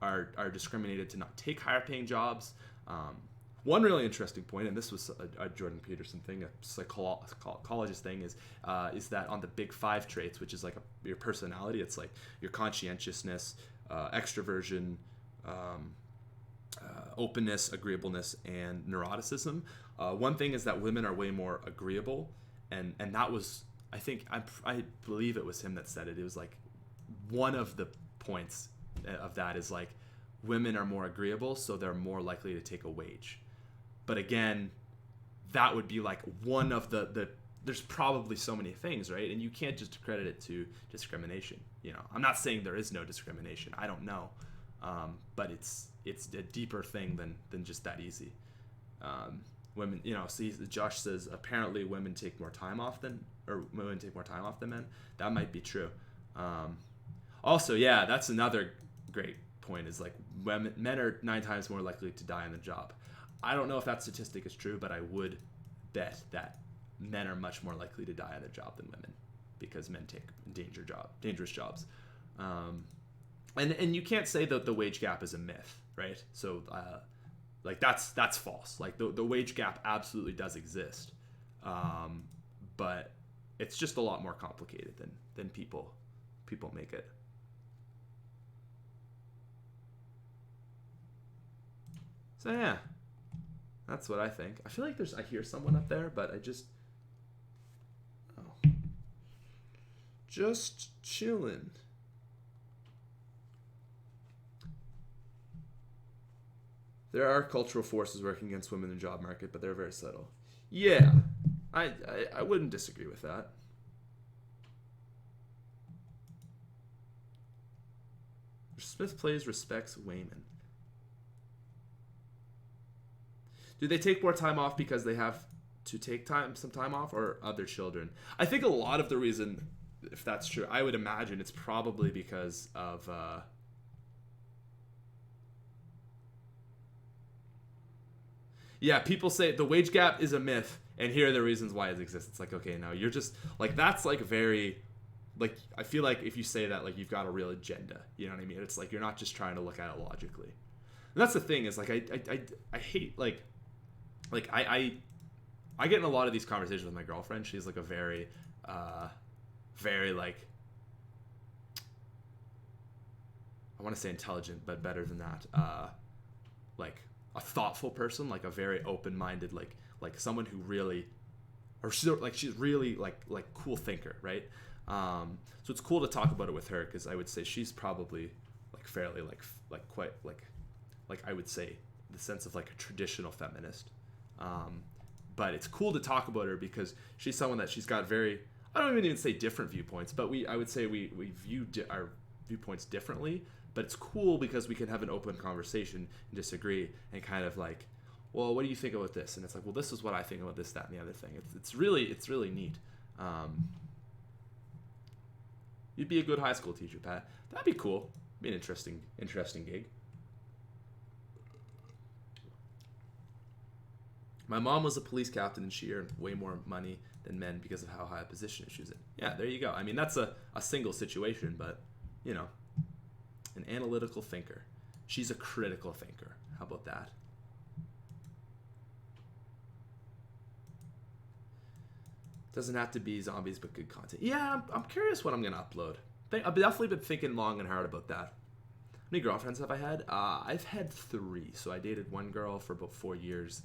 are discriminated to not take higher paying jobs? One really interesting point, and this was a Jordan Peterson thing, a psychologist thing, is that on the big 5 traits, which is like your personality, it's like your conscientiousness, extroversion, openness, agreeableness, and neuroticism. One thing is that women are way more agreeable, and that was, I believe it was him that said it. It was like one of the points of that is like women are more agreeable, so they're more likely to take a wage. But again, that would be like one of the there's probably so many things, right? And you can't just accredit it to discrimination. You know, I'm not saying there is no discrimination. I don't know, but it's a deeper thing than just that easy. Women, you know, see, Josh says apparently women take more time off than men. That might be true. Also, yeah, that's another great point. Is like men are 9 times more likely to die on the job. I don't know if that statistic is true, but I would bet that men are much more likely to die on the job than women, because men take dangerous jobs. And you can't say that the wage gap is a myth, right? So like that's false. Like the wage gap absolutely does exist, but it's just a lot more complicated than people make it. So yeah, that's what I think. I feel like I hear someone up there, but just chilling. There are cultural forces working against women in the job market, but they're very subtle. Yeah, I wouldn't disagree with that. Smith plays respects Wayman. Do they take more time off because they have to take some time off, or other children? I think a lot of the reason, if that's true, I would imagine it's probably because of yeah, people say the wage gap is a myth, and here are the reasons why it exists. It's like, okay, no, you're just like, that's like very, like, I feel like if you say that, like, you've got a real agenda, you know what I mean? It's like you're not just trying to look at it logically. And that's the thing, is like I hate like I get in a lot of these conversations with my girlfriend. She's like a very like, I want to say intelligent, but better than that. Like a thoughtful person, like a very open-minded, like someone who really, or she's really like cool thinker, right? So it's cool to talk about it with her, because I would say she's probably like fairly like quite like I would say the sense of like a traditional feminist. But it's cool to talk about her because she's someone that she's got very, I don't even say different viewpoints, but I would say we view our viewpoints differently. But it's cool because we can have an open conversation and disagree and kind of like, well, what do you think about this? And it's like, well, this is what I think about this, that, and the other thing. It's really neat. You'd be a good high school teacher, Pat. That'd be cool. Be an interesting gig. My mom was a police captain, and she earned way more money than men because of how high a position she was in. Yeah, there you go. I mean, that's a single situation, but, you know, an analytical thinker. She's a critical thinker. How about that? Doesn't have to be zombies, but good content. Yeah, I'm curious what I'm going to upload. I've definitely been thinking long and hard about that. How many girlfriends have I had? I've had 3. So I dated one girl for about 4 years.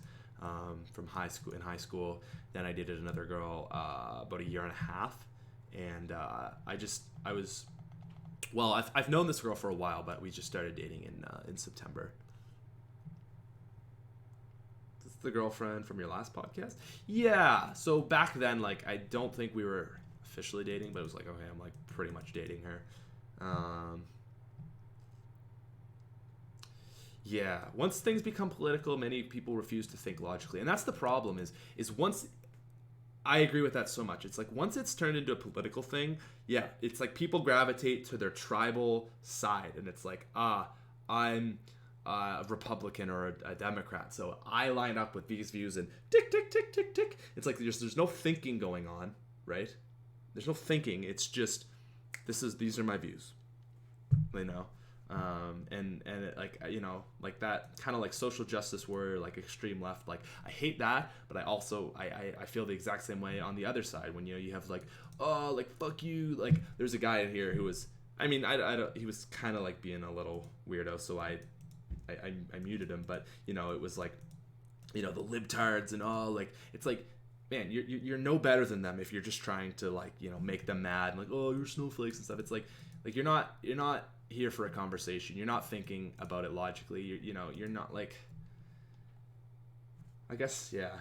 From high school. Then I dated another girl about 1.5 years, and I've known this girl for a while, but we just started dating in September. Is this the girlfriend from your last podcast? Yeah. So back then, like, I don't think we were officially dating, but it was like, okay, I'm like pretty much dating her. Yeah, once things become political, many people refuse to think logically. And that's the problem is once, I agree with that so much. It's like once it's turned into a political thing, yeah, it's like people gravitate to their tribal side. And it's like, I'm a Republican or a Democrat, so I line up with these views and tick, tick, tick, tick, tick. It's like there's no thinking going on, right? There's no thinking. It's just, these are my views, you know? And it, like, you know, like that kind of like social justice warrior, like extreme left, like I hate that, but I also, I feel the exact same way on the other side when, you know, you have like, oh, like, fuck you. Like there's a guy in here who was, I mean, I don't, he was kind of like being a little weirdo. So I muted him, but you know, it was like, you know, the libtards and all, like, it's like, man, you're no better than them if you're just trying to, like, you know, make them mad and like, oh, you're snowflakes and stuff. It's like you're not here for a conversation. You're not thinking about it logically. You know, you're not like, I guess, yeah.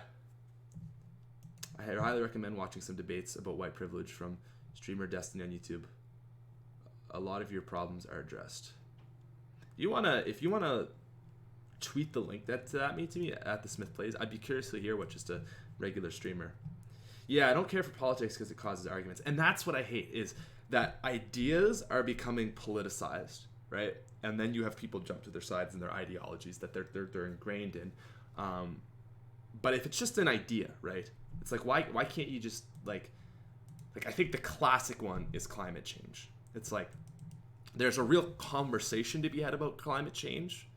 I highly recommend watching some debates about white privilege from streamer Destiny on YouTube. A lot of your problems are addressed. If you wanna tweet the link to me at the Smith Plays, I'd be curious to hear what just a regular streamer. Yeah, I don't care for politics because it causes arguments, and that's what I hate, is that ideas are becoming politicized, right? And then you have people jump to their sides and their ideologies that they're ingrained in. But if it's just an idea, right? It's like, why can't you just like I think the classic one is climate change. It's like there's a real conversation to be had about climate change,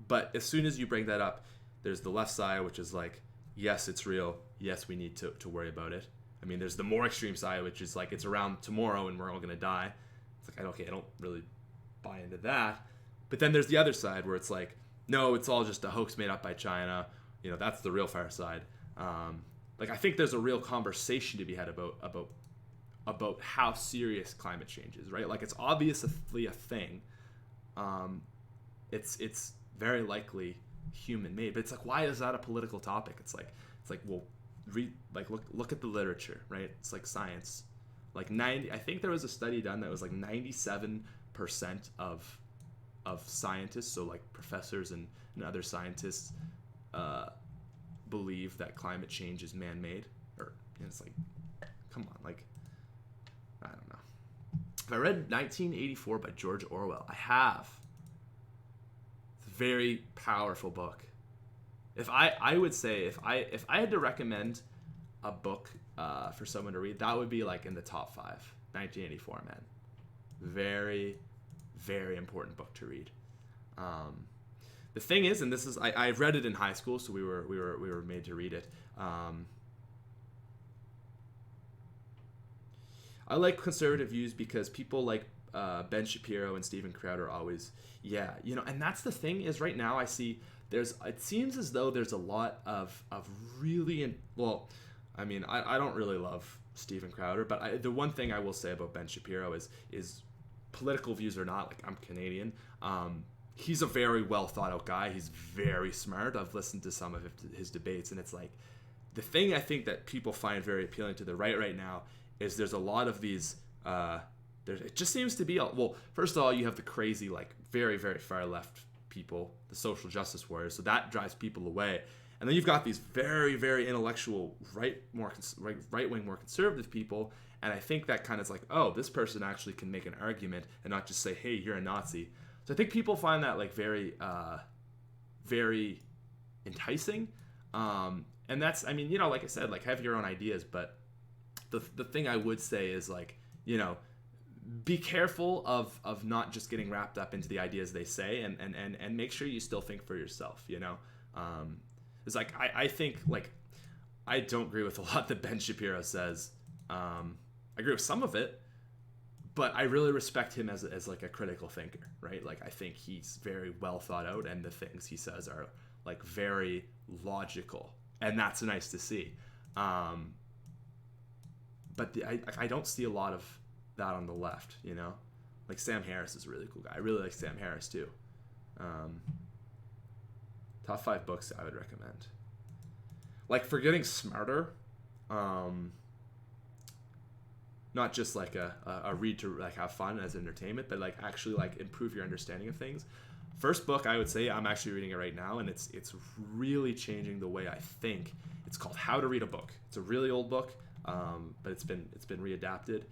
but as soon as you bring that up, there's the left side, which is like, yes, it's real. Yes, we need to worry about it. I mean, there's the more extreme side, which is like, it's around tomorrow and we're all going to die. It's like, okay, I don't really buy into that. But then there's the other side where it's like, no, it's all just a hoax made up by China. You know, that's the real far side. Like, I think there's a real conversation to be had about how serious climate change is, right? Like, it's obviously a thing. It's very likely human made, but it's like, why is that a political topic? It's like, well, look at the literature, right? It's like science. Like I think there was a study done that was like 97% of scientists, so like professors and other scientists, believe that climate change is man-made. Or, you know, it's like, come on, like, I don't know. If I read 1984 by George Orwell, I have. It's a very powerful book. If I would say, if I had to recommend a book for someone to read, that would be like in the top 5. 1984, man. Very, very important book to read. The thing is, and this is, I read it in high school, so we were made to read it. I like conservative views because people like Ben Shapiro and Steven Crowder always, yeah, you know, and that's the thing is right now I see it seems as though there's a lot of really, well, I mean, I don't really love Steven Crowder, but the one thing I will say about Ben Shapiro is political views or not, like, I'm Canadian, he's a very well thought out guy. He's very smart. I've listened to some of his debates, and it's like, the thing I think that people find very appealing to the right now is there's a lot of these, it just seems to be, well, first of all, you have the crazy, like, very, very far left people, the social justice warriors, so that drives people away. And then you've got these very, very intellectual, right-wing, more conservative people, and I think that kind of is like, oh, this person actually can make an argument and not just say, hey, you're a Nazi. So I think people find that, like, very, very enticing. And that's, I mean, you know, like I said, like, have your own ideas, but the thing I would say is, like, you know, be careful of not just getting wrapped up into the ideas they say, and make sure you still think for yourself, you know. It's like, I think, like, I don't agree with a lot that Ben Shapiro says. I agree with some of it, but I really respect him as like a critical thinker, right? Like, I think he's very well thought out, and the things he says are, like, very logical, and that's nice to see. But I don't see a lot of that on the left, you know? Like, Sam Harris is a really cool guy. I really like Sam Harris too. Top 5 books I would recommend. Like, for getting smarter, not just like a read to, like, have fun as entertainment, but, like, actually, like, improve your understanding of things. First book, I would say, I'm actually reading it right now, and it's really changing the way I think. It's called How to Read a Book. It's a really old book, but it's been readapted.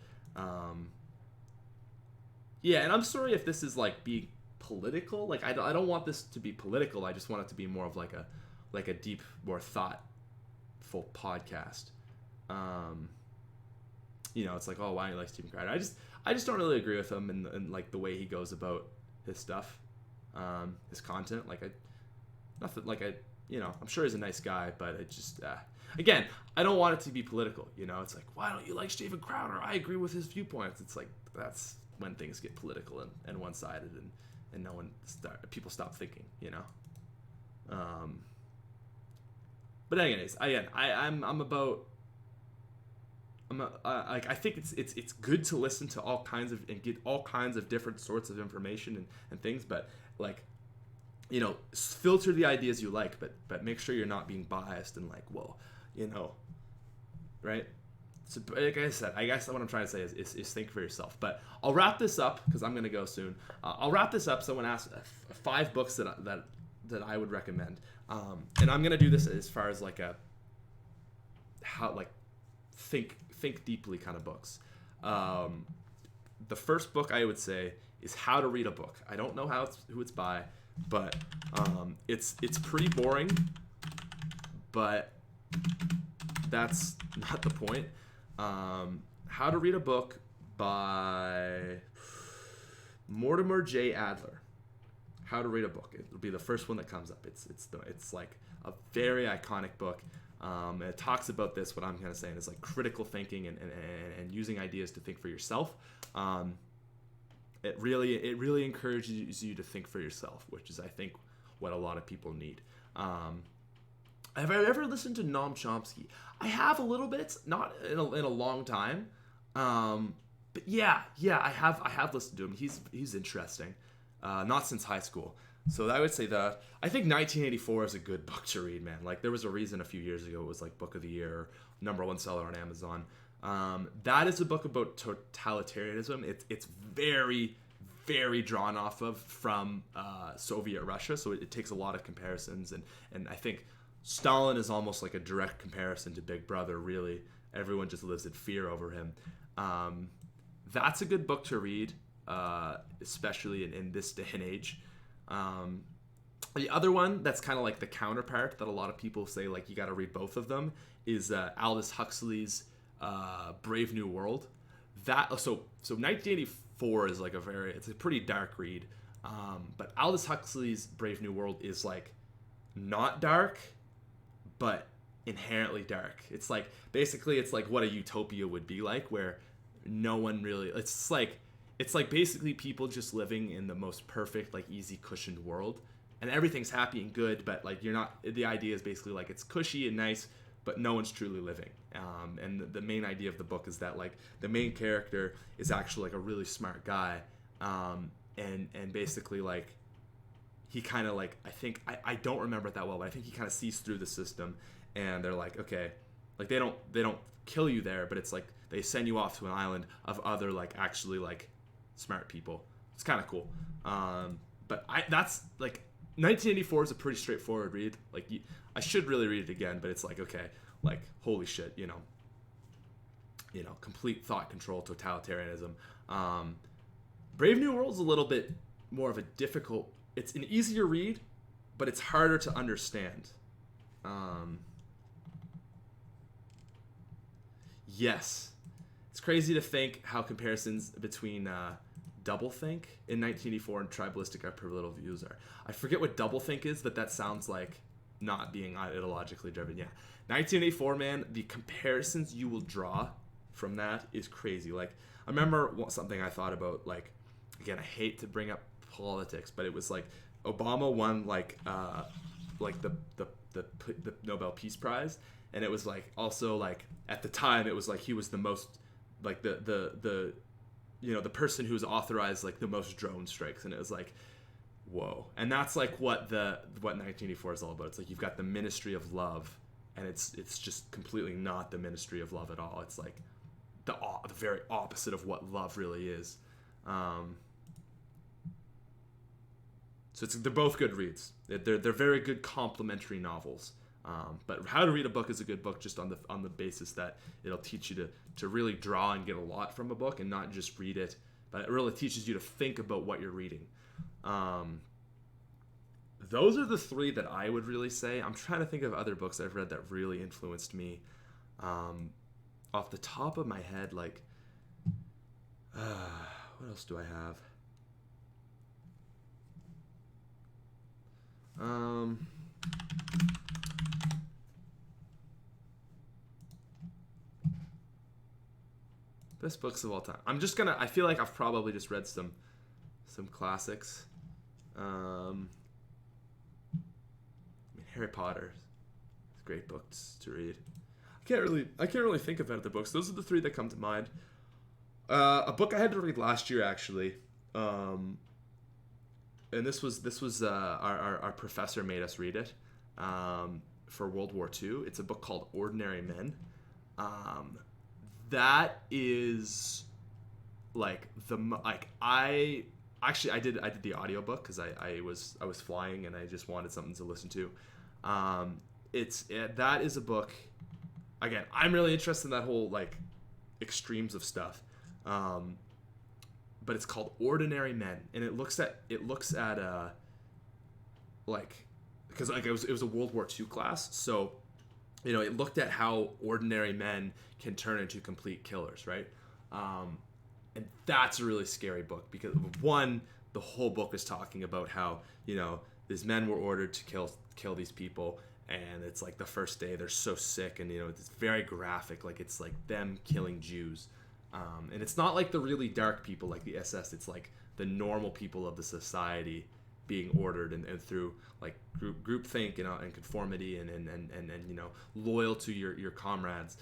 Yeah, and I'm sorry if this is, like, being political. Like I don't want this to be political. I just want it to be more of like a deep, more thoughtful podcast. It's like, oh, why don't you like Stephen Crowder? I just don't really agree with him and like the way he goes about his stuff, his content. I'm sure he's a nice guy, but it just, again, I don't want it to be political. It's like, why don't you like Stephen Crowder? I agree with his viewpoints. It's like, that's when things get political and one-sided and people stop thinking, But anyways, I think it's good to listen to all kinds of and get all kinds of different sorts of information and things, but like, filter the ideas you like, but make sure you're not being biased and like, well, right? So like I said, I guess what I'm trying to say is think for yourself. But I'll wrap this up because I'm gonna go soon. I'll wrap this up. Someone asked 5 books that I would recommend, and I'm gonna do this as far as like think deeply kind of books. The first book I would say is How to Read a Book. I don't know who it's by, but it's pretty boring, but that's not the point. How to Read a Book by Mortimer J. Adler. How to Read a Book. It'll be the first one that comes up. It's like a very iconic book. And it talks about this. What I'm kind of saying is like critical thinking and using ideas to think for yourself. It really encourages you to think for yourself, which is, I think, what a lot of people need. Have I ever listened to Noam Chomsky? I have a little bit, not in a long time, but yeah, I have listened to him. He's interesting. Not since high school. So I would say that I think 1984 is a good book to read, man. Like there was a reason a few years ago it was like Book of the Year, #1 seller on Amazon. That is a book about totalitarianism. It's very, very drawn off from Soviet Russia, so it takes a lot of comparisons, and I think Stalin is almost like a direct comparison to Big Brother, really. Everyone just lives in fear over him. That's a good book to read, especially in this day and age. The other one that's kind of like the counterpart that a lot of people say, like, you got to read both of them, is Aldous Huxley's Brave New World. So 1984 is like it's a pretty dark read, but Aldous Huxley's Brave New World is like not dark, but inherently dark. It's like basically it's like what a utopia would be like, where no one really, it's like basically people just living in the most perfect, like, easy cushioned world, and everything's happy and good, but like the idea is basically like it's cushy and nice, but no one's truly living. And the main idea of the book is that like the main character is actually like a really smart guy, and basically like he kind of like, I don't remember it that well, but I think he kind of sees through the system, and they're like, okay, like they don't kill you there, but it's like they send you off to an island of other like actually like smart people. It's kind of cool. But that's like 1984 is a pretty straightforward read. Like I should really read it again, but it's like, okay, like holy shit, you know, complete thought control, totalitarianism. Brave New World's a little bit more of a difficult. It's an easier read, but it's harder to understand. Yes, it's crazy to think how comparisons between doublethink in 1984 and tribalistic hyperpolitical views are. I forget what doublethink is, but that sounds like not being ideologically driven. Yeah, 1984, man, the comparisons you will draw from that is crazy. Like, I remember something I thought about, like, again, I hate to bring up politics, but it was like Obama won like the Nobel Peace Prize, and it was like also like at the time it was like he was the most like the you know, the person who's authorized like the most drone strikes, and it was like, whoa. And that's like what 1984 is all about. It's like you've got the Ministry of Love, and it's just completely not the Ministry of Love at all. It's like the very opposite of what love really is. So they're both good reads. They're very good complementary novels. But How to Read a Book is a good book just on the basis that it'll teach you to really draw and get a lot from a book and not just read it, but it really teaches you to think about what you're reading. Those are the three that I would really say. I'm trying to think of other books I've read that really influenced me. Off the top of my head, like, what else do I have? Best books of all time. I feel like I've probably just read some classics. I mean, Harry Potter. It's a great book to read. I can't really think of other books. Those are the three that come to mind. A book I had to read last year, actually. And this was our professor made us read it for World War II. It's a book called Ordinary Men. That is I did the audiobook because I was flying and I just wanted something to listen to. That is a book. Again, I'm really interested in that whole like extremes of stuff. But it's called Ordinary Men, and it looks at because like it was a World War II class, so it looked at how ordinary men can turn into complete killers, right? And that's a really scary book because one, the whole book is talking about how these men were ordered to kill these people, and it's like the first day they're so sick, and it's very graphic, like it's like them killing Jews. And it's not like the really dark people like the SS. It's like the normal people of the society being ordered and through like groupthink and conformity and loyal to your comrades.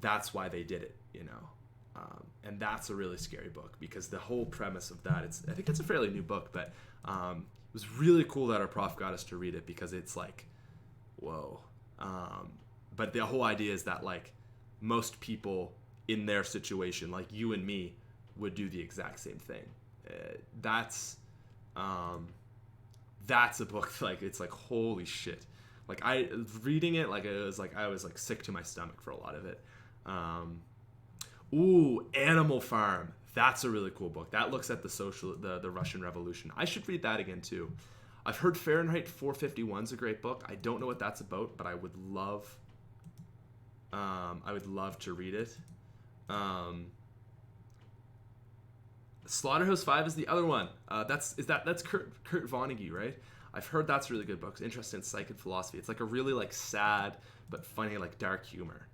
That's why they did it, and that's a really scary book because the whole premise of that, I think it's a fairly new book, but it was really cool that our prof got us to read it because it's like, whoa. But the whole idea is that like most people in their situation, like you and me, would do the exact same thing. That's a book, like it's like holy shit. Like I reading it, like it was like I was like sick to my stomach for a lot of it. Animal Farm. That's a really cool book. That looks at the Russian Revolution. I should read that again too. I've heard Fahrenheit 451 is a great book. I don't know what that's about, but I would love to read it. Slaughterhouse 5 is the other one. That's Kurt Vonnegut, right? I've heard that's a really good book. It's interested in psych and philosophy. It's like a really like sad but funny, like dark humor.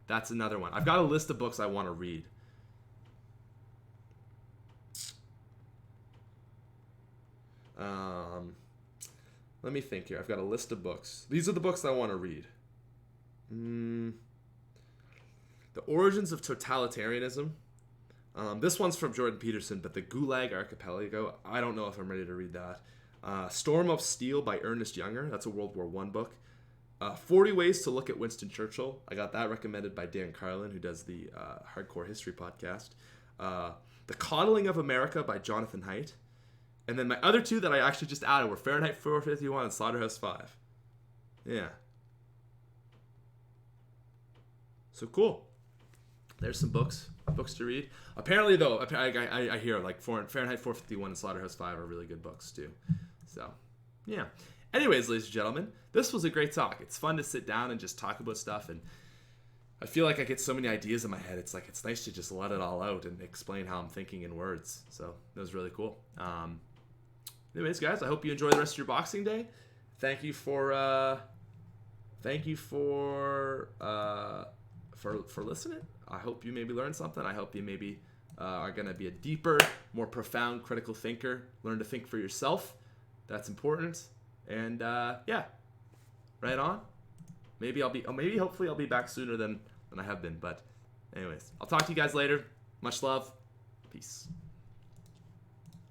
That's another one. I've got a list of books I want to read. Let me think here. I've got a list of books. These are the books I want to read. The Origins of Totalitarianism. This one's from Jordan Peterson, but the Gulag Archipelago, I don't know if I'm ready to read that. Storm of Steel by Ernest Younger. That's a World War I book. 40 Ways to Look at Winston Churchill. I got that recommended by Dan Carlin, who does the Hardcore History podcast. The Coddling of America by Jonathan Haidt. And then my other two that I actually just added were Fahrenheit 451 and Slaughterhouse 5. Yeah. So cool. There's some books to read. Apparently, though, I hear like Fahrenheit 451 and Slaughterhouse 5 are really good books too. So, yeah. Anyways, ladies and gentlemen, this was a great talk. It's fun to sit down and just talk about stuff, and I feel like I get so many ideas in my head. It's like it's nice to just let it all out and explain how I'm thinking in words. So that was really cool. Anyways, guys, I hope you enjoy the rest of your Boxing Day. Thank you for listening. I hope you maybe learned something. I hope you maybe are going to be a deeper, more profound critical thinker. Learn to think for yourself. That's important. And yeah, right on. Hopefully I'll be back sooner than I have been. But anyways, I'll talk to you guys later. Much love. Peace.